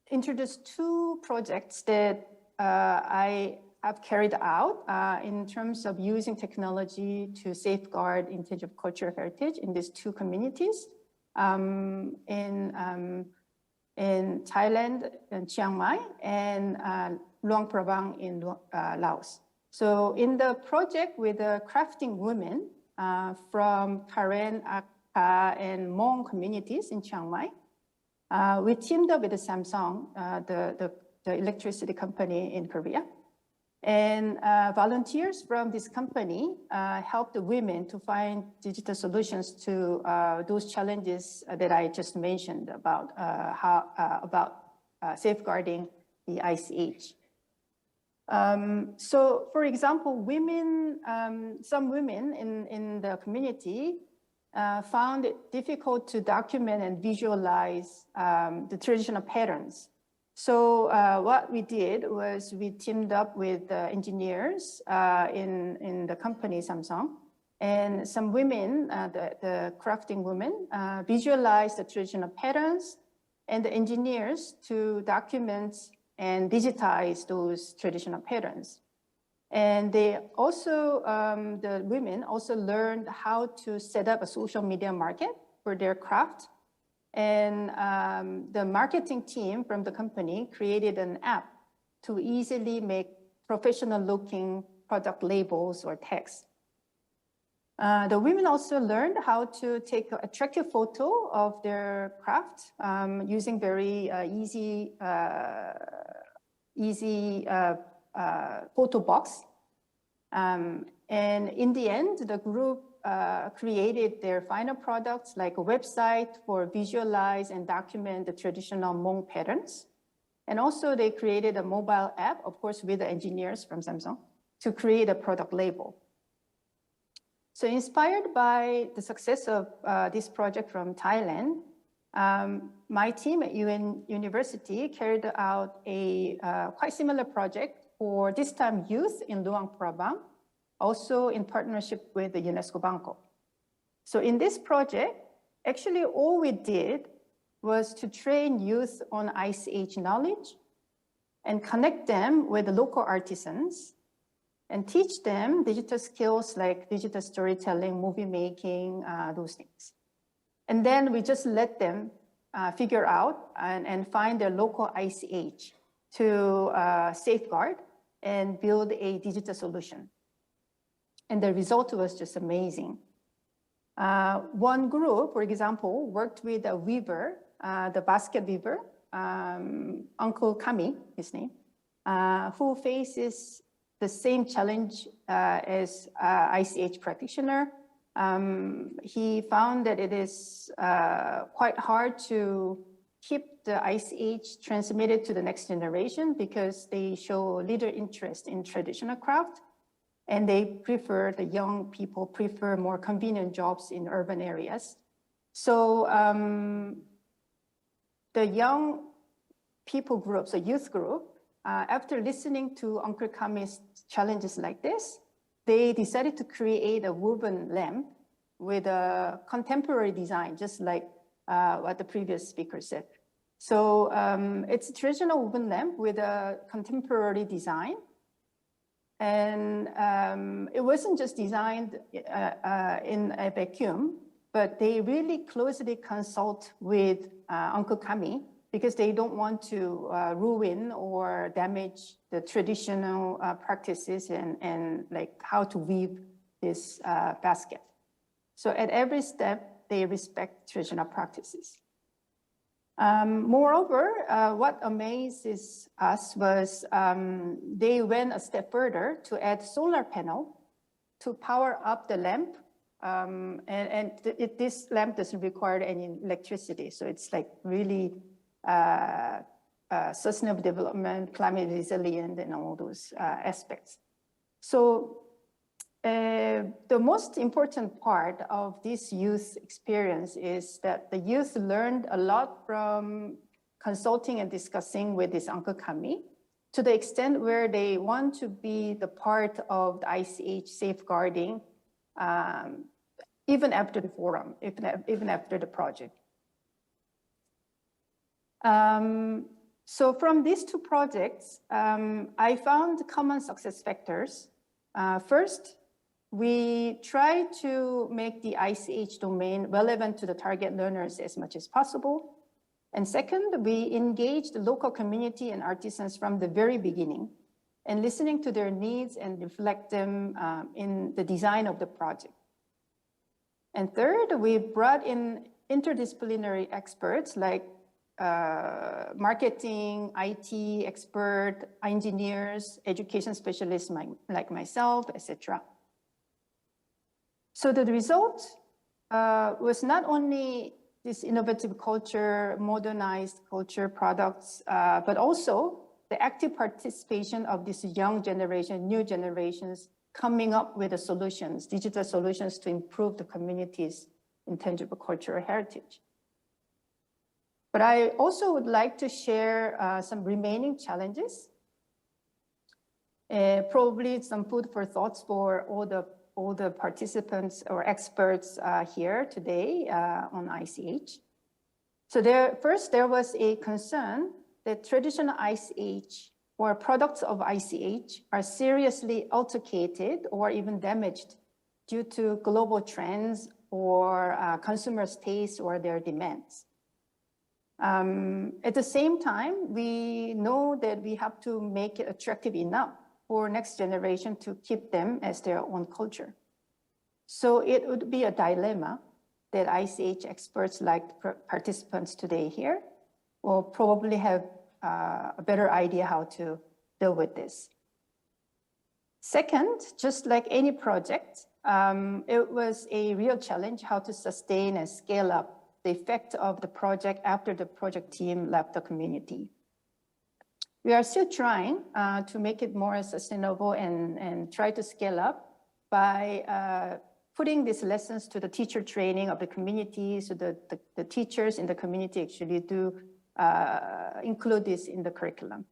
introduce 2 projects that I have carried out in terms of using technology to safeguard intangible cultural heritage in these 2 communities. In Thailand and Chiang Mai, and Luang Prabang in Laos. So in the project with the crafting women from Karen, Akha, and Hmong communities in Chiang Mai, we teamed up with Samsung, the electricity company in Korea. And volunteers from this company helped the women to find digital solutions to those challenges that I just mentioned about safeguarding the ICH. So, for example, some women in the community found it difficult to document and visualize the traditional patterns. So what we did was we teamed up with engineers in the company Samsung, and some women, the crafting women, visualized the traditional patterns, and the engineers to document and digitize those traditional patterns. And they also, the women also learned how to set up a social media market for their craft. And the marketing team from the company created an app to easily make professional looking product labels or text. The women also learned how to take an attractive photo of their craft using very easy photo box. And in the end, the group created their final products like a website for visualize and document the traditional Hmong patterns. And also they created a mobile app, of course, with the engineers from Samsung to create a product label. So inspired by the success of this project from Thailand, my team at UN University carried out a quite similar project for this time youth in Luang Prabang, also in partnership with the UNESCO Bangkok. So in this project, actually all we did was to train youth on ICH knowledge and connect them with the local artisans and teach them digital skills like digital storytelling, movie making, those things. And then we just let them figure out and find their local ICH to safeguard and build a digital solution. And the result was just amazing. One group, for example, worked with a weaver, the basket weaver, Uncle Kami, his name, who faces the same challenge as ICH practitioner. He found that it is quite hard to keep the ICH transmitted to the next generation because they show little interest in traditional craft, and the young people prefer more convenient jobs in urban areas. So the young people groups, a youth group, after listening to Uncle Kami's challenges like this, they decided to create a woven lamp with a contemporary design, just like what the previous speaker said. So it's a traditional woven lamp with a contemporary design. And it wasn't just designed in a vacuum, but they really closely consult with Uncle Kami because they don't want to ruin or damage the traditional practices and like how to weave this basket. So at every step, they respect traditional practices. Moreover, what amazes us was they went a step further to add solar panel to power up the lamp. This lamp doesn't require any electricity. So it's like really sustainable development, climate resilient, and all those aspects. So the most important part of this youth experience is that the youth learned a lot from consulting and discussing with this Uncle Kami, to the extent where they want to be the part of the ICH safeguarding even after the forum, even after the project. So from these two projects, I found common success factors. First, we try to make the ICH domain relevant to the target learners as much as possible. And second, we engaged the local community and artisans from the very beginning and listening to their needs and reflect them in the design of the project. And third, we brought in interdisciplinary experts like marketing, IT expert, engineers, education specialists like myself, etc. So the result was not only this innovative culture, modernized culture products, but also the active participation of this young generation, new generations coming up with the solutions, digital solutions to improve the community's intangible cultural heritage. But I also would like to share some remaining challenges, probably some food for thoughts for all the participants or experts here today on ICH. So first, there was a concern that traditional ICH or products of ICH are seriously altercated or even damaged due to global trends or consumers' tastes or their demands. At the same time, we know that we have to make it attractive enough for next generation to keep them as their own culture. So it would be a dilemma that ICH experts like participants today here will probably have a better idea how to deal with this. Second, just like any project, it was a real challenge how to sustain and scale up the effect of the project after the project team left the community. We are still trying to make it more sustainable and try to scale up by putting these lessons to the teacher training of the community, so the teachers in the community actually do include this in the curriculum.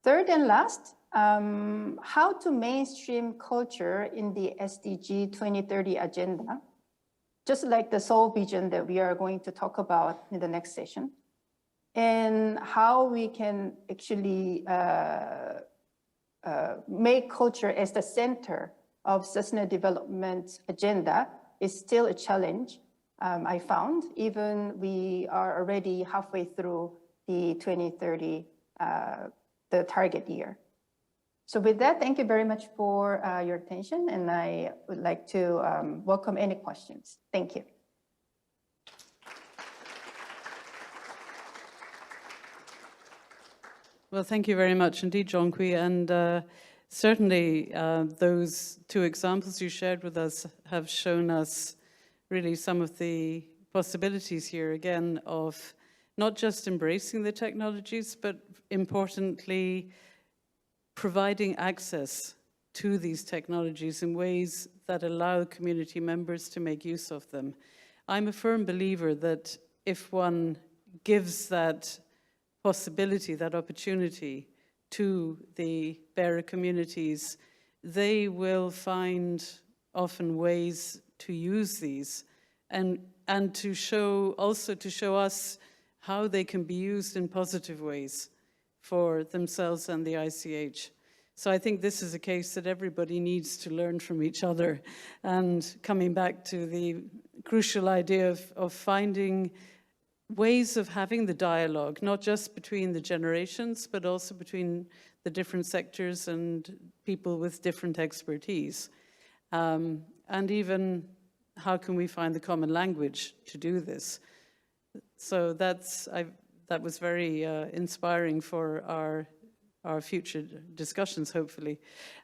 Third and last, how to mainstream culture in the SDG 2030 agenda, just like the Seoul vision that we are going to talk about in the next session, and how we can actually make culture as the center of sustainable development agenda is still a challenge. I found, even we are already halfway through the 2030, the target year. So with that, thank you very much for your attention, and I would like to welcome any questions. Thank you. Well, thank you very much indeed, Jongkwi, and certainly those two examples you shared with us have shown us really some of the possibilities here, again, of not just embracing the technologies, but importantly, providing access to these technologies in ways that allow community members to make use of them. I'm a firm believer that if one gives that possibility, that opportunity to the bearer communities, they will find often ways to use these and to show us how they can be used in positive ways for themselves and the ICH. So I think this is a case that everybody needs to learn from each other. And coming back to the crucial idea of finding ways of having the dialogue, not just between the generations, but also between the different sectors and people with different expertise. And even how can we find the common language to do this? So that was very inspiring for our future discussions, hopefully.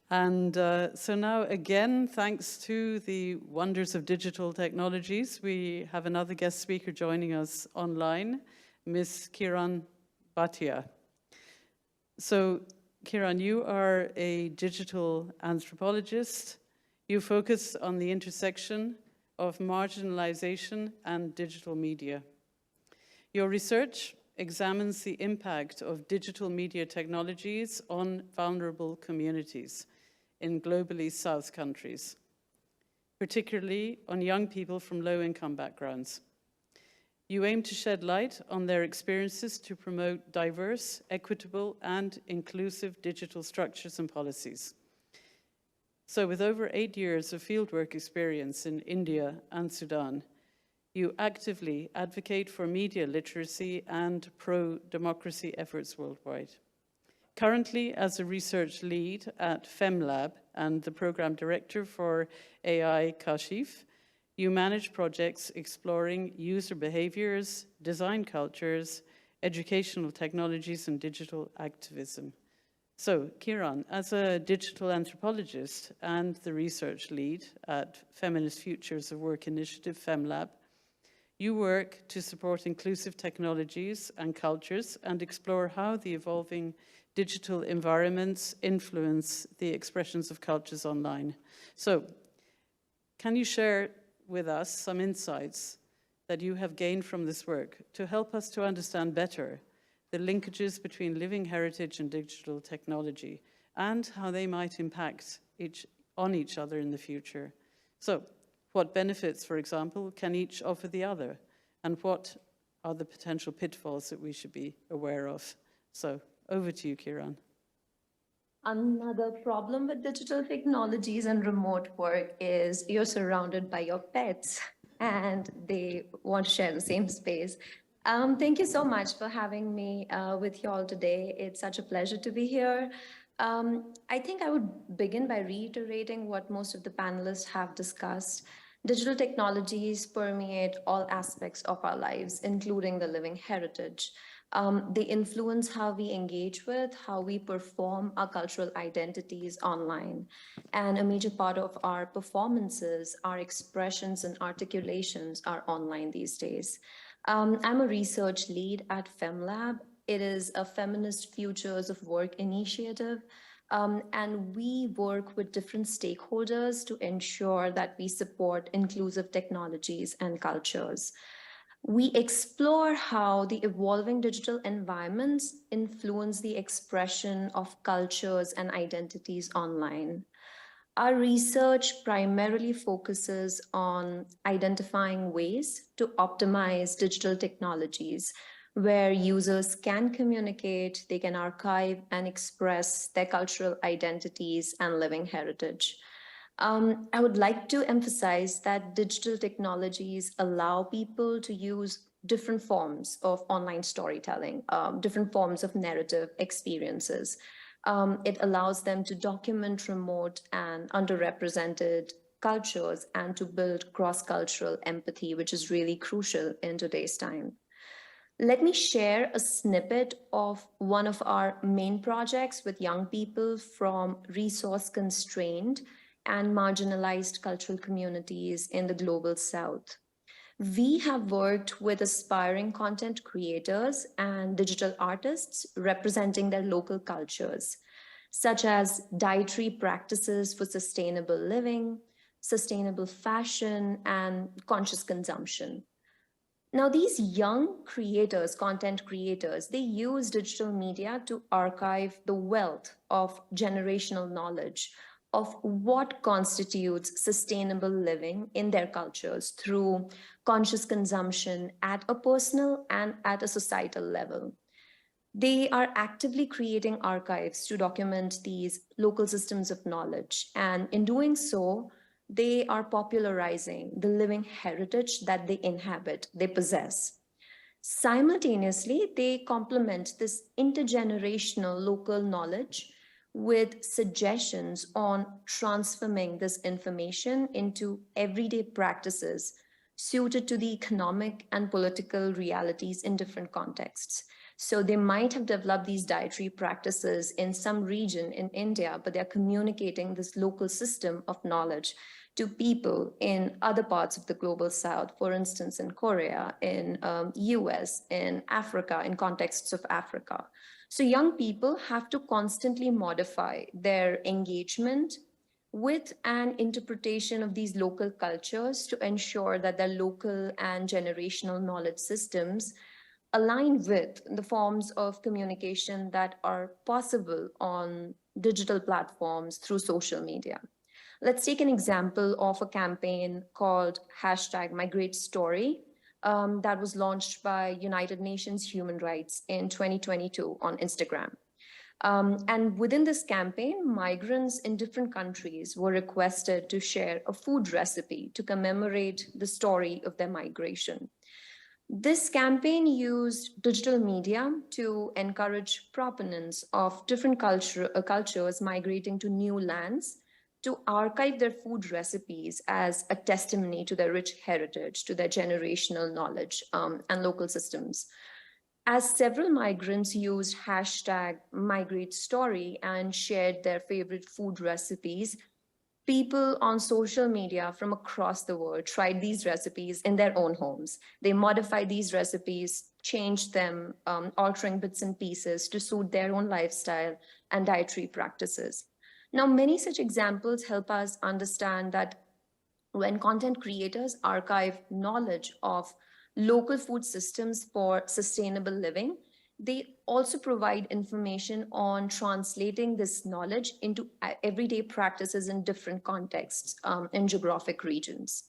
And so now, again, thanks to the wonders of digital technologies, we have another guest speaker joining us online, Ms. Kiran Bhatia. So, Kiran, you are a digital anthropologist. You focus on the intersection of marginalization and digital media. Your research examines the impact of digital media technologies on vulnerable communities in globally South countries, particularly on young people from low-income backgrounds. You aim to shed light on their experiences to promote diverse, equitable, and inclusive digital structures and policies. So with over 8 years of fieldwork experience in India and Sudan, you actively advocate for media literacy and pro-democracy efforts worldwide. Currently, as a research lead at FemLab and the program director for ICHCAP, you manage projects exploring user behaviors, design cultures, educational technologies, and digital activism. So, Kiran, as a digital anthropologist and the research lead at Feminist Futures of Work Initiative, FemLab, you work to support inclusive technologies and cultures and explore how the evolving digital environments influence the expressions of cultures online. So, can you share with us some insights that you have gained from this work to help us to understand better the linkages between living heritage and digital technology and how they might impact on each other in the future? So, what benefits, for example, can each offer the other? And what are the potential pitfalls that we should be aware of? So, over to you, Kiran. Another problem with digital technologies and remote work is you're surrounded by your pets and they want to share the same space. Thank you so much for having me with you all today. It's such a pleasure to be here. I think I would begin by reiterating what most of the panelists have discussed. Digital technologies permeate all aspects of our lives, including the living heritage. They influence how we engage with, how we perform our cultural identities online. And a major part of our performances, our expressions and articulations are online these days. I'm a research lead at FemLab. It is a feminist futures of work initiative. And we work with different stakeholders to ensure that we support inclusive technologies and cultures. We explore how the evolving digital environments influence the expression of cultures and identities online. Our research primarily focuses on identifying ways to optimize digital technologies where users can communicate, they can archive and express their cultural identities and living heritage. I would like to emphasize that digital technologies allow people to use different forms of online storytelling, different forms of narrative experiences. It allows them to document remote and underrepresented cultures and to build cross-cultural empathy, which is really crucial in today's time. Let me share a snippet of one of our main projects with young people from resource-constrained and marginalized cultural communities in the Global South. We have worked with aspiring content creators and digital artists representing their local cultures, such as dietary practices for sustainable living, sustainable fashion, and conscious consumption. Now, these young creators, content creators, they use digital media to archive the wealth of generational knowledge of what constitutes sustainable living in their cultures through conscious consumption at a personal and at a societal level. They are actively creating archives to document these local systems of knowledge. And in doing so, they are popularizing the living heritage that they inhabit, they possess. Simultaneously, they complement this intergenerational local knowledge with suggestions on transforming this information into everyday practices suited to the economic and political realities in different contexts. So they might have developed these dietary practices in some region in India, but they're communicating this local system of knowledge to people in other parts of the Global South, for instance, in Korea, in US, in Africa, in contexts of Africa. So young people have to constantly modify their engagement with an interpretation of these local cultures to ensure that their local and generational knowledge systems align with the forms of communication that are possible on digital platforms through social media. Let's take an example of a campaign called #MigrateStory that was launched by United Nations Human Rights in 2022 on Instagram. And within this campaign, migrants in different countries were requested to share a food recipe to commemorate the story of their migration. This campaign used digital media to encourage proponents of different cultures migrating to new lands to archive their food recipes as a testimony to their rich heritage, to their generational knowledge and local systems. As several migrants used #MigrateStory and shared their favorite food recipes, people on social media from across the world tried these recipes in their own homes. They modified these recipes, changed them, altering bits and pieces to suit their own lifestyle and dietary practices. Now, many such examples help us understand that when content creators archive knowledge of local food systems for sustainable living, they also provide information on translating this knowledge into everyday practices in different contexts in geographic regions.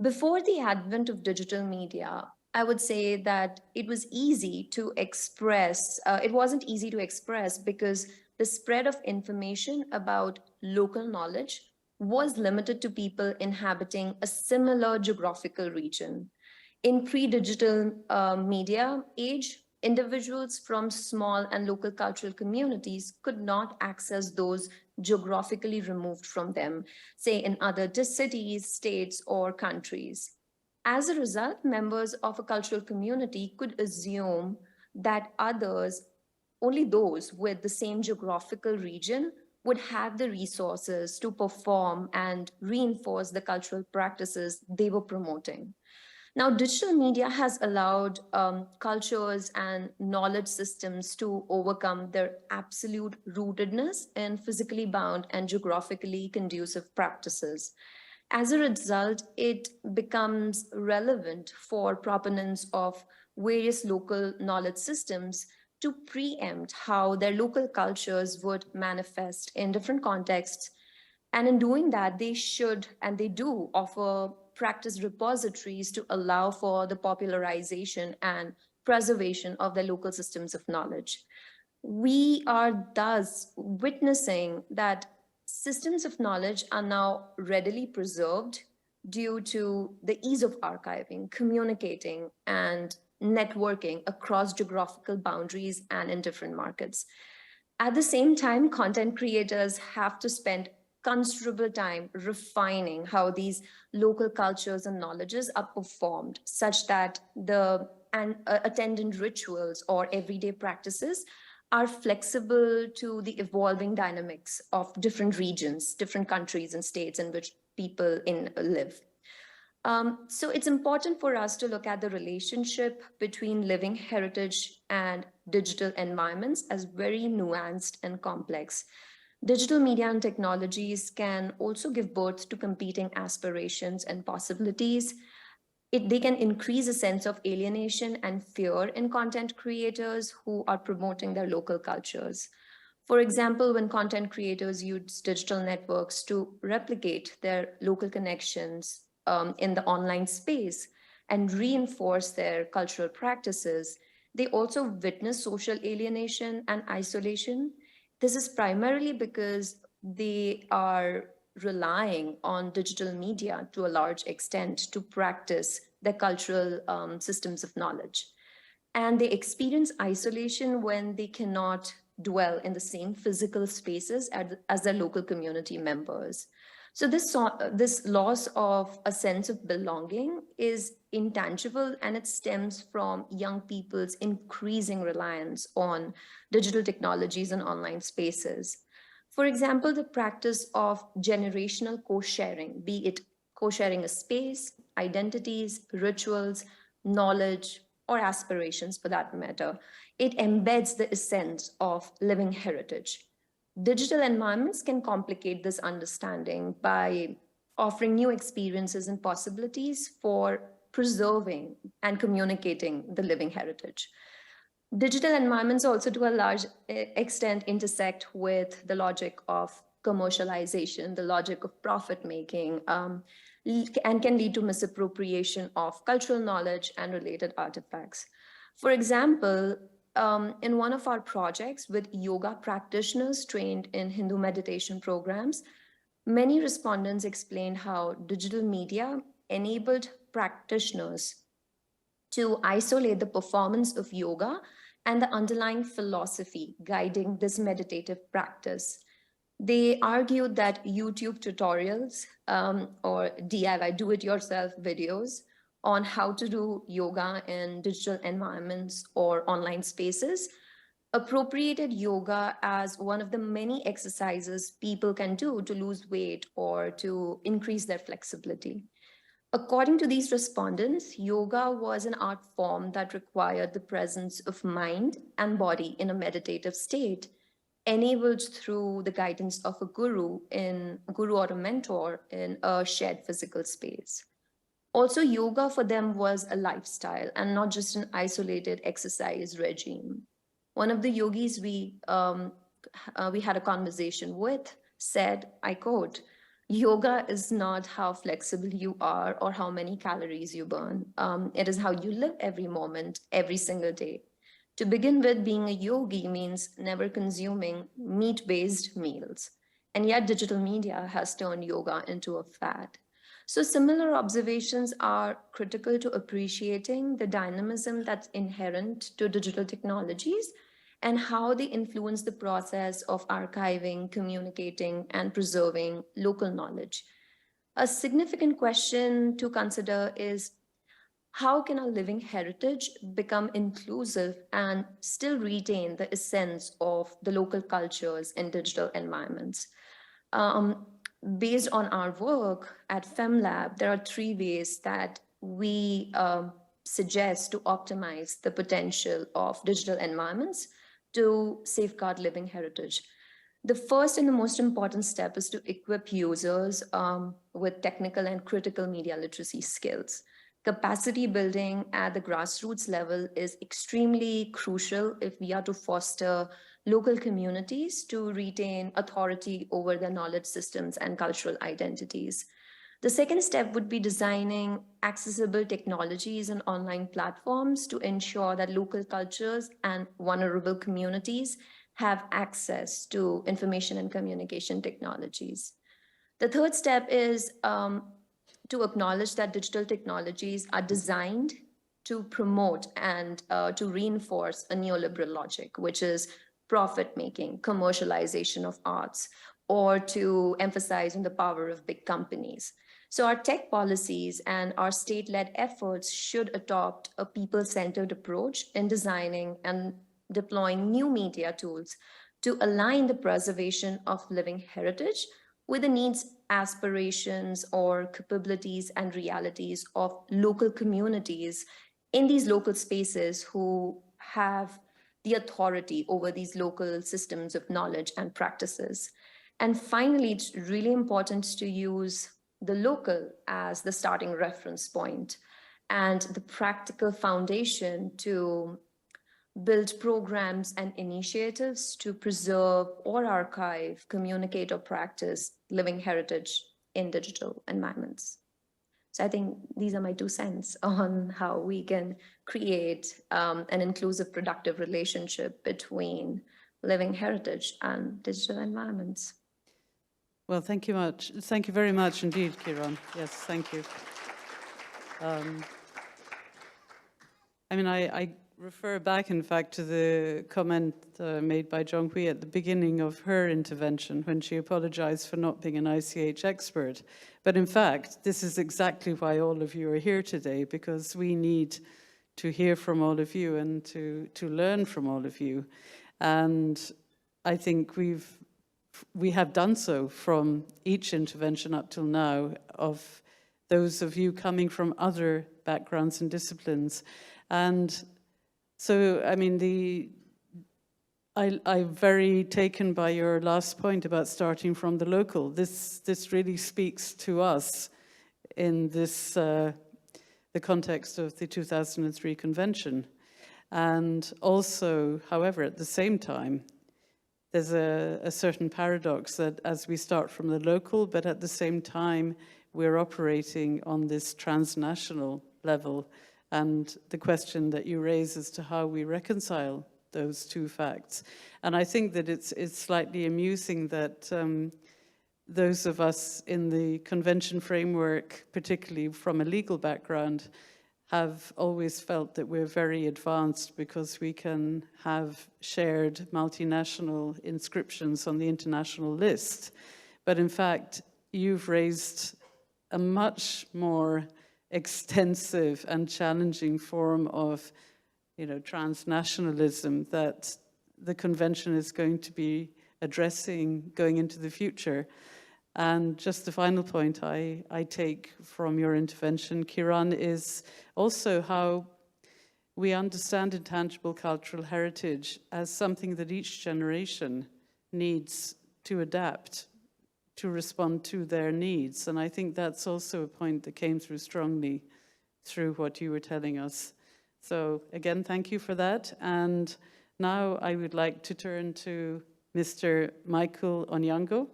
Before the advent of digital media, I would say that it was easy to express, it wasn't easy to express because the spread of information about local knowledge was limited to people inhabiting a similar geographical region. In pre-digital media age, individuals from small and local cultural communities could not access those geographically removed from them, say in other cities, states, or countries. As a result, members of a cultural community could assume that others, only those with the same geographical region, would have the resources to perform and reinforce the cultural practices they were promoting. Now, digital media has allowed cultures and knowledge systems to overcome their absolute rootedness in physically bound and geographically conducive practices. As a result, it becomes relevant for proponents of various local knowledge systems to preempt how their local cultures would manifest in different contexts. And in doing that, they should and they do offer practice repositories to allow for the popularization and preservation of their local systems of knowledge. We are thus witnessing that systems of knowledge are now readily preserved due to the ease of archiving, communicating, and networking across geographical boundaries and in different markets. At the same time, content creators have to spend considerable time refining how these local cultures and knowledges are performed, such that the attendant rituals or everyday practices are flexible to the evolving dynamics of different regions, different countries and states in which people live. So it's important for us to look at the relationship between living heritage and digital environments as very nuanced and complex. Digital media and technologies can also give birth to competing aspirations and possibilities. They can increase a sense of alienation and fear in content creators who are promoting their local cultures. For example, when content creators use digital networks to replicate their local connections in the online space and reinforce their cultural practices, they also witness social alienation and isolation. This is primarily because they are relying on digital media to a large extent to practice their cultural systems of knowledge. And they experience isolation when they cannot dwell in the same physical spaces as their local community members. So this loss of a sense of belonging is intangible, and it stems from young people's increasing reliance on digital technologies and online spaces. For example, the practice of generational co-sharing, be it co-sharing a space, identities, rituals, knowledge, or aspirations for that matter, it embeds the essence of living heritage. Digital environments can complicate this understanding by offering new experiences and possibilities for preserving and communicating the living heritage. Digital environments also to a large extent intersect with the logic of commercialization, the logic of profit making, and can lead to misappropriation of cultural knowledge and related artifacts. For example, in one of our projects with yoga practitioners trained in Hindu meditation programs, many respondents explained how digital media enabled practitioners to isolate the performance of yoga and the underlying philosophy guiding this meditative practice. They argued that YouTube tutorials or DIY, do-it-yourself videos on how to do yoga in digital environments or online spaces appropriated yoga as one of the many exercises people can do to lose weight or to increase their flexibility. According to these respondents, yoga was an art form that required the presence of mind and body in a meditative state, enabled through the guidance of a guru or a mentor in a shared physical space. Also, yoga for them was a lifestyle and not just an isolated exercise regime. One of the yogis we had a conversation with said, I quote, "Yoga is not how flexible you are or how many calories you burn. It is how you live every moment, every single day. To begin with, being a yogi means never consuming meat-based meals. And yet digital media has turned yoga into a fad." So similar observations are critical to appreciating the dynamism that's inherent to digital technologies and how they influence the process of archiving, communicating, and preserving local knowledge. A significant question to consider is, how can our living heritage become inclusive and still retain the essence of the local cultures in digital environments? Based on our work at FemLab, there are 3 ways that we suggest to optimize the potential of digital environments to safeguard living heritage. The first and the most important step is to equip users with technical and critical media literacy skills. Capacity building at the grassroots level is extremely crucial if we are to foster local communities to retain authority over their knowledge systems and cultural identities. The second step would be designing accessible technologies and online platforms to ensure that local cultures and vulnerable communities have access to information and communication technologies. The third step is to acknowledge that digital technologies are designed to promote and to reinforce a neoliberal logic, which is profit-making, commercialization of arts, or to emphasize on the power of big companies. So our tech policies and our state-led efforts should adopt a people-centered approach in designing and deploying new media tools to align the preservation of living heritage with the needs, aspirations, or capabilities and realities of local communities in these local spaces who have the authority over these local systems of knowledge and practices. And finally, it's really important to use the local as the starting reference point and the practical foundation to build programs and initiatives to preserve or archive, communicate, or practice living heritage in digital environments. So I think these are my 2 cents on how we can create an inclusive, productive relationship between living heritage and digital environments. Well, thank you much. Thank you very much indeed, Kiran. Yes, thank you. I mean, I refer back, in fact, to the comment made by Jonghui at the beginning of her intervention when she apologized for not being an ICH expert. But in fact, this is exactly why all of you are here today, because we need to hear from all of you and to learn from all of you. And I think we have done so from each intervention up till now of those of you coming from other backgrounds and disciplines. And so, I mean, I'm very taken by your last point about starting from the local. This really speaks to us in this the context of the 2003 convention. And also, however, at the same time, there's a certain paradox that as we start from the local, but at the same time, we're operating on this transnational level. And the question that you raise as to how we reconcile those two facts. And I think that it's slightly amusing that those of us in the convention framework, particularly from a legal background, have always felt that we're very advanced because we can have shared multinational inscriptions on the international list. But in fact, you've raised a much more extensive and challenging form of, transnationalism that the convention is going to be addressing going into the future. And just the final point I take from your intervention, Kiran, is also how we understand intangible cultural heritage as something that each generation needs to adapt to respond to their needs. And I think that's also a point that came through strongly through what you were telling us. So again, thank you for that. And now I would like to turn to Mr. Michael Onyango,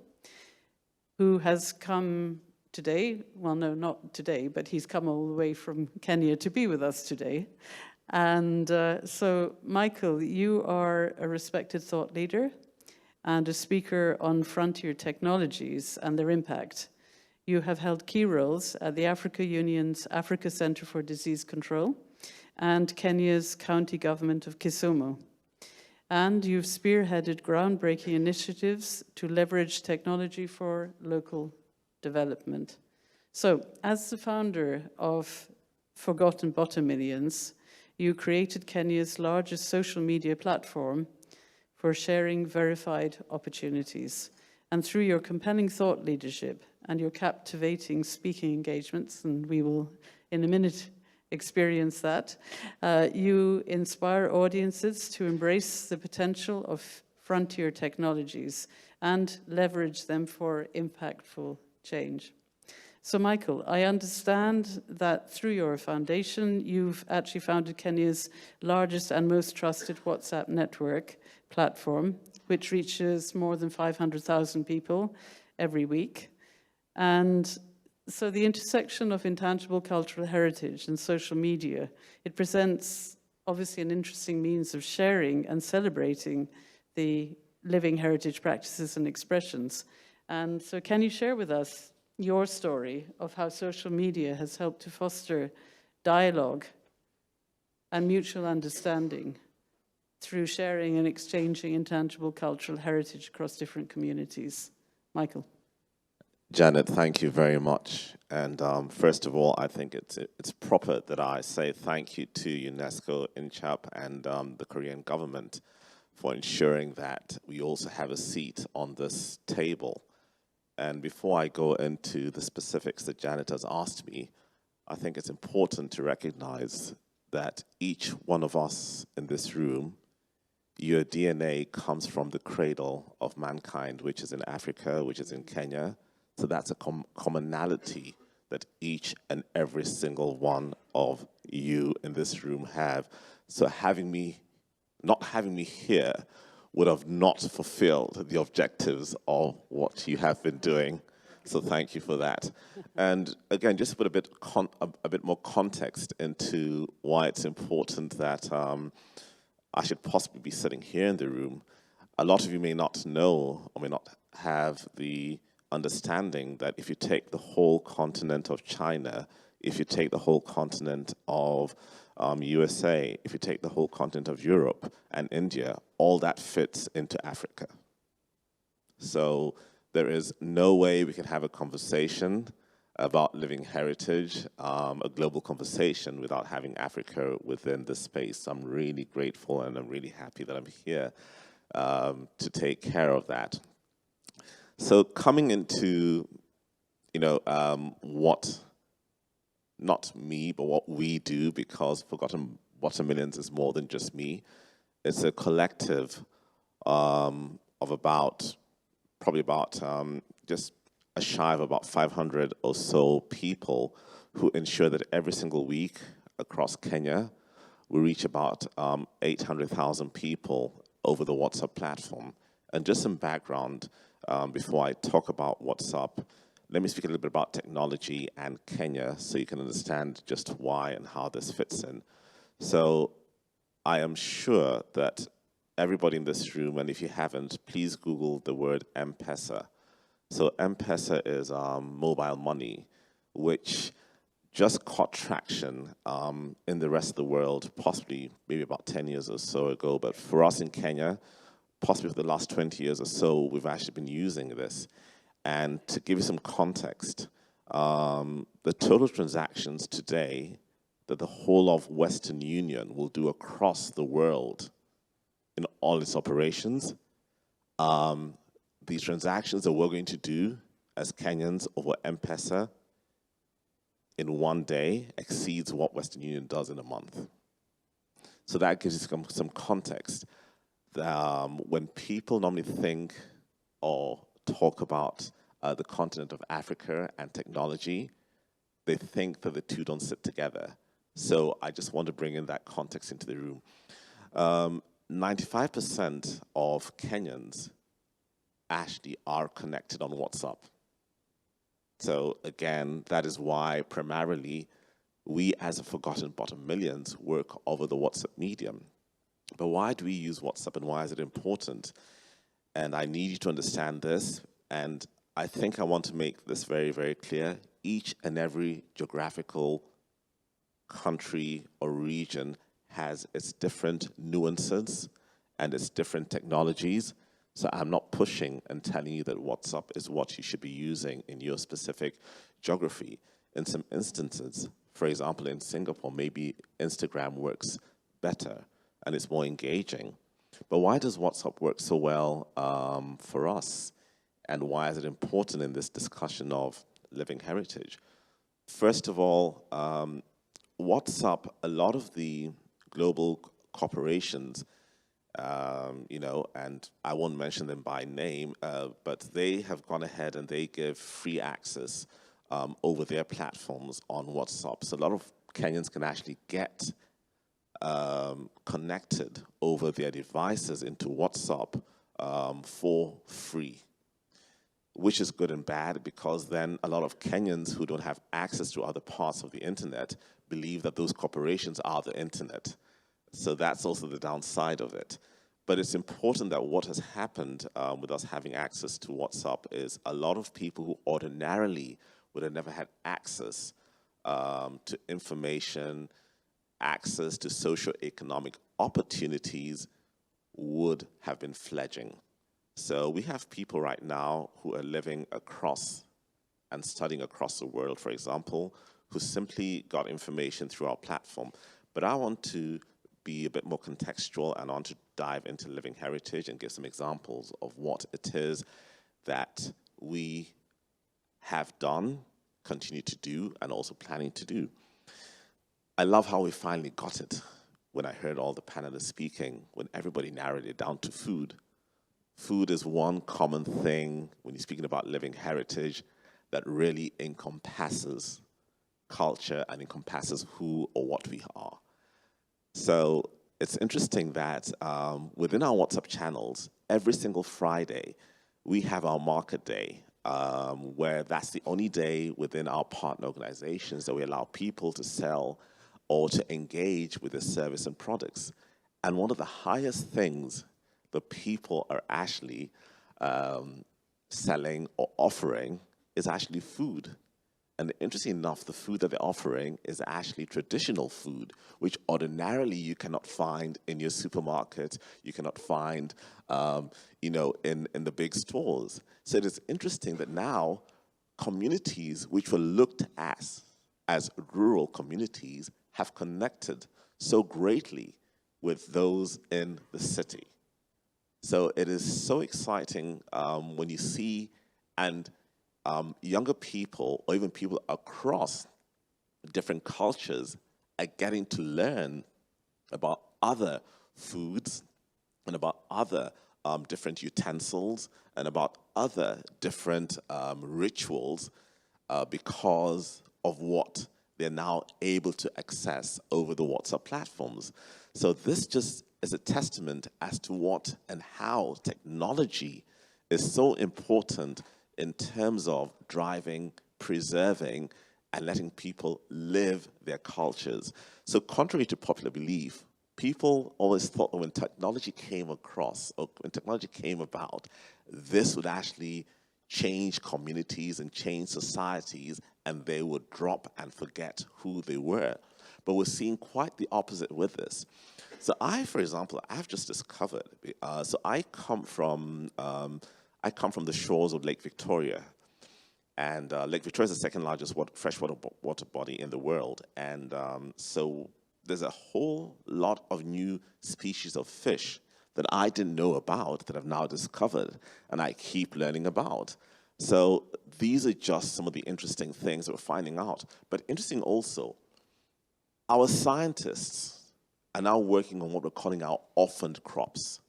who has come today. Well, no, not today, but he's come all the way from Kenya to be with us today. And so, Michael, you are a respected thought leader and a speaker on frontier technologies and their impact. You have held key roles at the Africa Union's Africa Centre for Disease Control and Kenya's County Government of Kisumu. And you've spearheaded groundbreaking initiatives to leverage technology for local development. So, as the founder of Forgotten Bottomillions, you created Kenya's largest social media platform for sharing verified opportunities. And through your compelling thought leadership and your captivating speaking engagements, and we will in a minute experience that, you inspire audiences to embrace the potential of frontier technologies and leverage them for impactful change. So, Michael, I understand that through your foundation, you've actually founded Kenya's largest and most trusted WhatsApp network platform, which reaches more than 500,000 people every week. And So the intersection of intangible cultural heritage and social media, it presents obviously an interesting means of sharing and celebrating the living heritage practices and expressions. And so can you share with us your story of how social media has helped to foster dialogue and mutual understanding through sharing and exchanging intangible cultural heritage across different communities? Michael. Janet, thank you very much. And first of all, I think it's proper that I say thank you to UNESCO, ICHCAP, and the Korean government for ensuring that we also have a seat on this table. And before I go into the specifics that Janet has asked me, I think it's important to recognize that each one of us in this room, your DNA comes from the cradle of mankind, which is in Africa, which is in Kenya. So that's a commonality that each and every single one of you in this room have. So not having me here would have not fulfilled the objectives of what you have been doing. So thank you for that. And again, just to put a bit more context into why it's important that I should possibly be sitting here in the room. A lot of you may not know or may not have the understanding that if you take the whole continent of China, if you take the whole continent of USA, if you take the whole continent of Europe and India, all that fits into Africa. So there is no way we can have a conversation about living heritage, a global conversation, without having Africa within the space. I'm really grateful and I'm really happy that I'm here to take care of that. So coming into, what, not me, but what we do, because Forgotten Watermillions is more than just me. It's a collective of probably about just a shy of about 500 or so people who ensure that every single week across Kenya, we reach about 800,000 people over the WhatsApp platform. And just some background, before I talk about WhatsApp, let me speak a little bit about technology and Kenya so you can understand just why and how this fits in. So I am sure that everybody in this room, and if you haven't, please Google the word M-Pesa. So M-Pesa is mobile money, which just caught traction in the rest of the world, possibly maybe about 10 years or so ago. But for us in Kenya, possibly for the last 20 years or so, we've actually been using this. And to give you some context, the total transactions today that the whole of Western Union will do across the world in all its operations, these transactions that we're going to do as Kenyans over M-Pesa in one day exceeds what Western Union does in a month. So that gives you some context. When people normally think or talk about the continent of Africa and technology, they think that the two don't sit together. So I just want to bring in that context into the room. 95% of Kenyans actually are connected on WhatsApp. So again, that is why primarily we as a Forgotten Watermillions work over the WhatsApp medium. But why do we use WhatsApp and why is it important? And I need you to understand this, and I think I want to make this very, very clear. Each and every geographical country or region has its different nuances and its different technologies. So I'm not pushing and telling you that WhatsApp is what you should be using in your specific geography. In some instances, for example, in Singapore, maybe Instagram works better and it's more engaging. But why does WhatsApp work so well for us? And why is it important in this discussion of living heritage? First of all, WhatsApp, a lot of the global corporations, and I won't mention them by name, but they have gone ahead and they give free access over their platforms on WhatsApp. So a lot of Kenyans can actually get connected over their devices into WhatsApp for free. which is good and bad, because then a lot of Kenyans who don't have access to other parts of the internet believe that those corporations are the internet. So that's also the downside of it. But it's important that what has happened with us having access to WhatsApp is a lot of people who ordinarily would have never had access to information, access to socio-economic opportunities would have been fledgling. So we have people right now who are living across and studying across the world, for example, who simply got information through our platform. But I want to be a bit more contextual, and I want to dive into living heritage and give some examples of what it is that we have done, continue to do, and also planning to do. I love how we finally got it when I heard all the panelists speaking, when everybody narrowed it down to food. Food is one common thing when you're speaking about living heritage that really encompasses culture and encompasses who or what we are. So it's interesting that within our WhatsApp channels, every single Friday, we have our market day, where that's the only day within our partner organizations that we allow people to sell or to engage with the service and products. And one of the highest things the people are actually selling or offering is actually food. And interesting enough, the food that they're offering is actually traditional food, which ordinarily you cannot find in your supermarket, you cannot find in the big stores. So it is interesting that now communities which were looked at as rural communities have connected so greatly with those in the city. So it is so exciting when you see younger people, or even people across different cultures, are getting to learn about other foods and about other different utensils and about other different rituals because of what they're now able to access over the WhatsApp platforms. So this just is a testament as to what and how technology is so important in terms of driving, preserving, and letting people live their cultures. So contrary to popular belief, people always thought that when technology came across, or when technology came about, this would actually change communities and change societies, and they would drop and forget who they were. But we're seeing quite the opposite with this. So for example, I've just discovered, so I come from the shores of Lake Victoria. And Lake Victoria is the second largest freshwater water body in the world. And so there's a whole lot of new species of fish that I didn't know about that I've now discovered and I keep learning about. So these are just some of the interesting things that we're finding out. But interesting also, our scientists are now working on what we're calling our orphaned crops.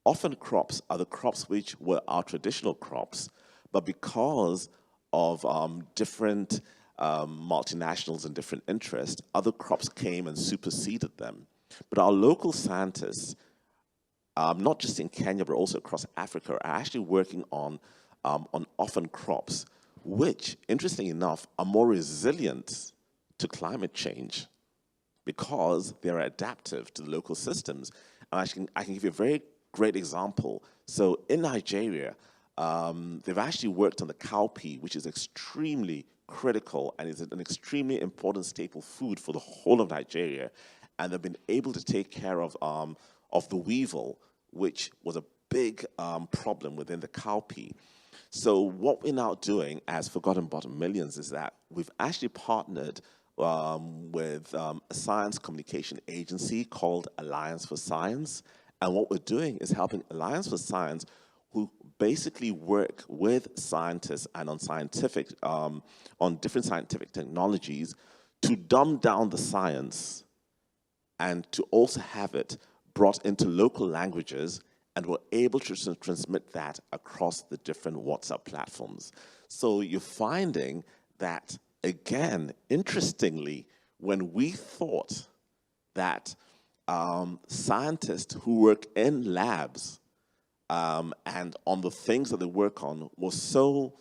Orphaned crops are the crops which were our traditional crops, but because of different multinationals and different interests, other crops came and superseded them. But our local scientists, not just in Kenya, but also across Africa, are actually working on orphaned crops, which, interestingly enough, are more resilient to climate change because they're adaptive to the local systems. And I can give you a very great example. So in Nigeria, they've actually worked on the cowpea, which is extremely critical and is an extremely important staple food for the whole of Nigeria. And they've been able to take care of the weevil, which was a big problem within the cowpea. So what we're now doing as Forgotten Bottom Millions is that we've actually partnered with a science communication agency called Alliance for Science. And what we're doing is helping Alliance for Science, who basically work with scientists and on different scientific technologies to dumb down the science and to also have it brought into local languages, and we're able to transmit that across the different WhatsApp platforms. So you're finding that, again, interestingly, when we thought that scientists who work in labs and on the things that they work on was so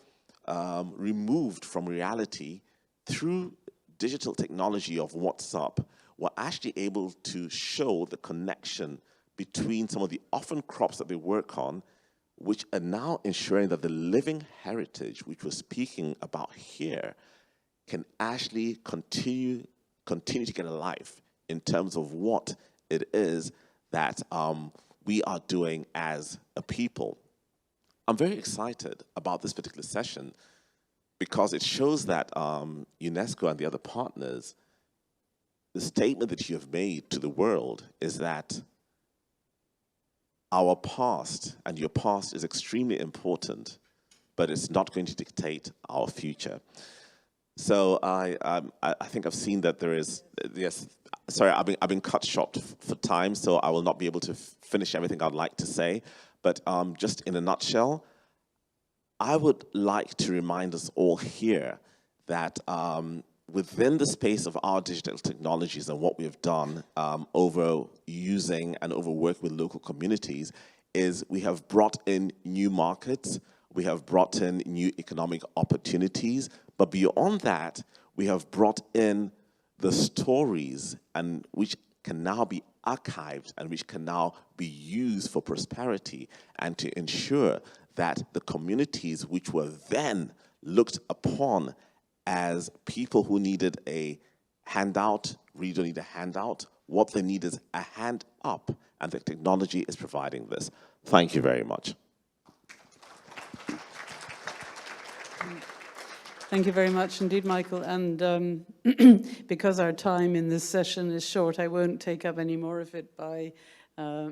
removed from reality through digital technology of WhatsApp, were actually able to show the connection between some of the orphan crops that they work on, which are now ensuring that the living heritage, which we're speaking about here, can actually continue to get a life in terms of what it is that we are doing as a people. I'm very excited about this particular session because it shows that UNESCO and the other partners, the statement that you have made to the world is that our past and your past is extremely important, but it's not going to dictate our future. So I think I've seen that there is, yes, sorry, I've been cut short for time, so I will not be able to finish everything I'd like to say. But just in a nutshell, I would like to remind us all here that within the space of our digital technologies and what we have done over using and over work with local communities is we have brought in new markets, we have brought in new economic opportunities, but beyond that, we have brought in the stories and which can now be archived and which can now be used for prosperity and to ensure that the communities which were then looked upon as people who needed a handout, really don't need a handout, what they need is a hand up, and the technology is providing this. Thank you very much. Thank you very much indeed, Michael. And because our time in this session is short, I won't take up any more of it by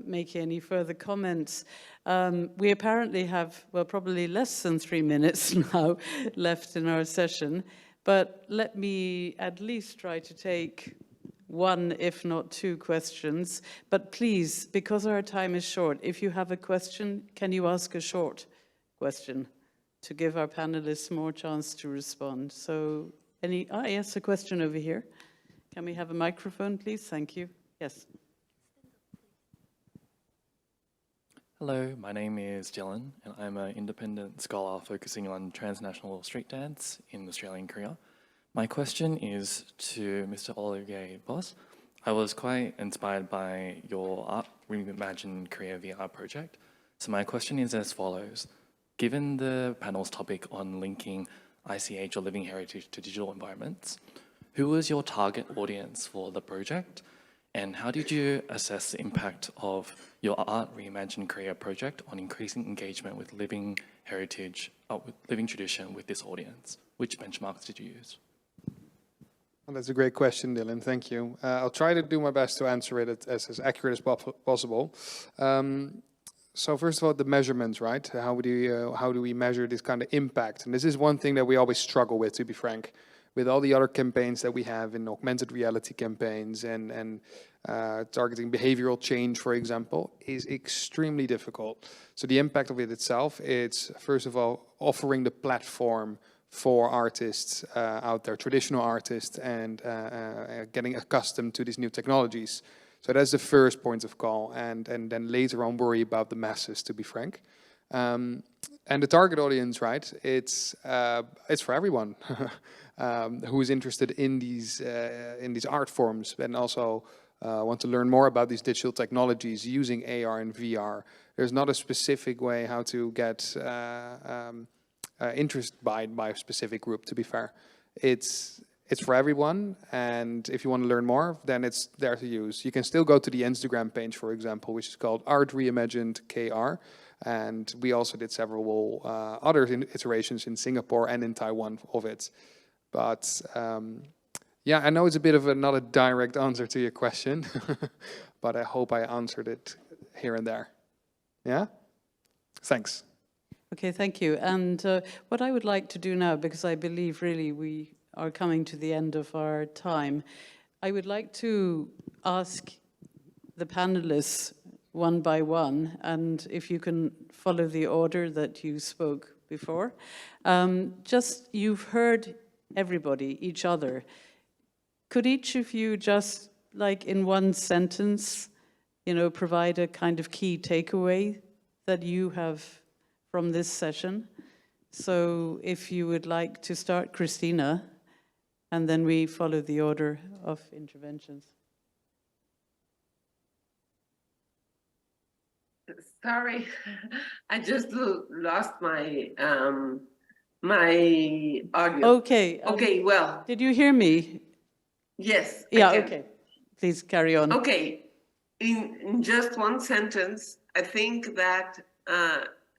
making any further comments. We apparently have, well, probably less than 3 minutes now left in our session, but let me at least try to take one, if not two questions. But please, because our time is short, if you have a question, can you ask a short question to give our panelists more chance to respond? So, yes, a question over here. Can we have a microphone, please? Thank you. Yes. Hello, my name is Dylan, and I'm an independent scholar focusing on transnational street dance in Australia and Korea. My question is to Mr. Olivier Boss. I was quite inspired by your Art Reimagine Korea VR project. So my question is as follows. Given the panel's topic on linking ICH or living heritage to digital environments, who was your target audience for the project? And how did you assess the impact of your Art Reimagine Korea project on increasing engagement with living heritage, with living tradition with this audience? Which benchmarks did you use? Well, that's a great question, Dylan. Thank you. I'll try to do my best to answer it as accurate as possible. So first of all, the measurements, right? How do we measure this kind of impact? And this is one thing that we always struggle with, to be frank. With all the other campaigns that we have in augmented reality campaigns and targeting behavioral change, for example, is extremely difficult. So the impact of it itself, it's first of all offering the platform for artists out there, traditional artists, and getting accustomed to these new technologies. So that's the first point of call, and then later on worry about the masses, to be frank. And the target audience, right? It's for everyone who is interested in these art forms and also want to learn more about these digital technologies using AR and VR. There's not a specific way how to get interest by a specific group, to be fair. It's for everyone, and if you want to learn more, then it's there to use. You can still go to the Instagram page, for example, which is called Art Reimagined KR, and we also did several other iterations in Singapore and in Taiwan of it. But yeah, I know it's a bit of not a direct answer to your question, but I hope I answered it here and there. Yeah? Thanks. Okay, thank you. And what I would like to do now, because I believe really we are coming to the end of our time, I would like to ask the panelists one by one, and if you can follow the order that you spoke before. Just, you've heard everybody, each other. Could each of you just, like in one sentence, provide a kind of key takeaway that you have from this session. So if you would like to start, Christina, and then we follow the order of interventions. Sorry, I just lost my my audio. Okay. Okay, well. Did you hear me? Yes. Yeah, I can. okay. Please carry on. Okay. In just one sentence, I think that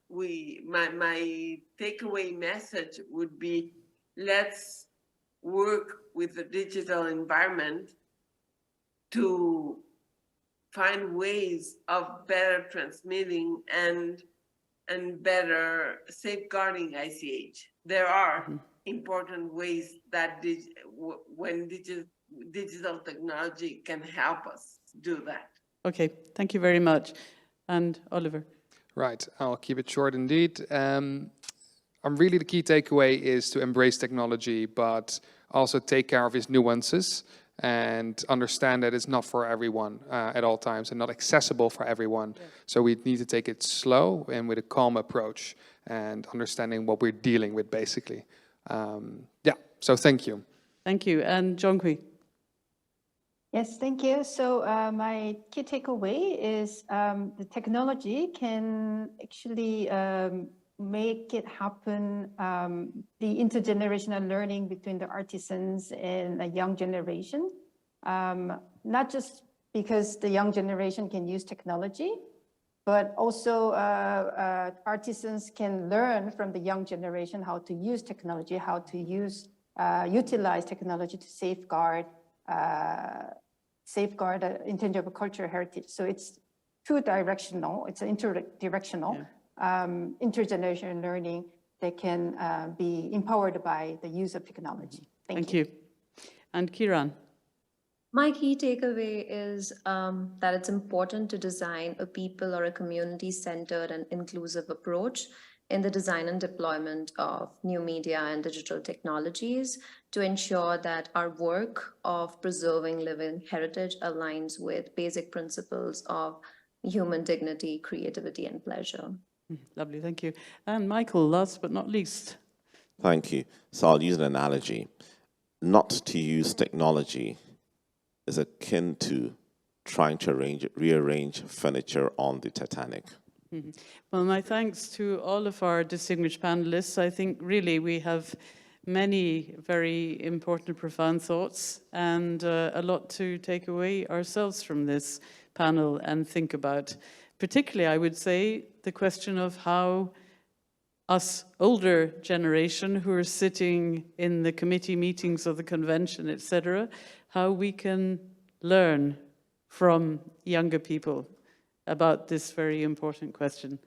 my takeaway message would be, let's work with the digital environment to find ways of better transmitting and better safeguarding ICH. There are important ways that when digital technology can help us do that. Okay, thank you very much. And Oliver. Right, I'll keep it short indeed. Really the key takeaway is to embrace technology, but also take care of its nuances and understand that it's not for everyone at all times and not accessible for everyone. Yeah. So we need to take it slow and with a calm approach and understanding what we're dealing with, basically. So thank you. Thank you. And Jonghui. Yes, thank you. So my key takeaway is the technology can actually make it happen, the intergenerational learning between the artisans and the young generation, not just because the young generation can use technology, but also artisans can learn from the young generation how to use technology, how to utilize technology to safeguard intangible cultural heritage. So it's two-directional, it's interdirectional. Yeah. Intergenerational learning that can be empowered by the use of technology. Thank you. And Kiran? My key takeaway is that it's important to design a people or a community-centered and inclusive approach in the design and deployment of new media and digital technologies to ensure that our work of preserving living heritage aligns with basic principles of human dignity, creativity, and pleasure. Lovely, thank you. And Michael, last but not least. Thank you. So I'll use an analogy. Not to use technology is akin to trying to rearrange furniture on the Titanic. Mm-hmm. Well, my thanks to all of our distinguished panelists. I think really we have many very important, profound thoughts and a lot to take away ourselves from this panel and think about. Particularly, I would say, the question of how us older generation who are sitting in the committee meetings of the convention, etc., how we can learn from younger people about this very important question.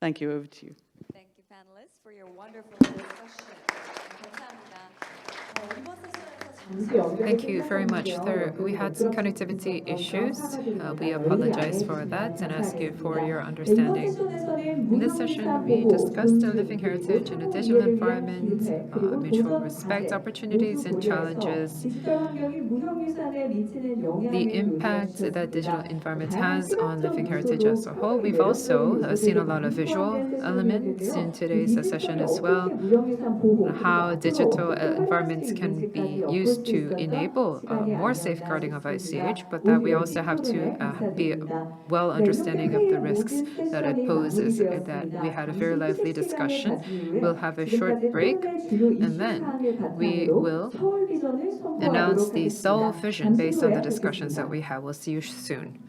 Thank you. Over to you. Thank you, panelists, for your wonderful discussion. Thank you very much. We had some connectivity issues. We apologize for that and ask you for your understanding. In this session, we discussed the living heritage in a digital environment, mutual respect, opportunities and challenges, the impact that digital environment has on living heritage as a whole. We've also seen a lot of visual elements in today's session as well, how digital environments can be used to enable more safeguarding of ICH, but that we also have to be well understanding of the risks that it poses. That we had a very lively discussion. We'll have a short break, and then we will announce the Seoul vision based on the discussions that we have. We'll see you soon.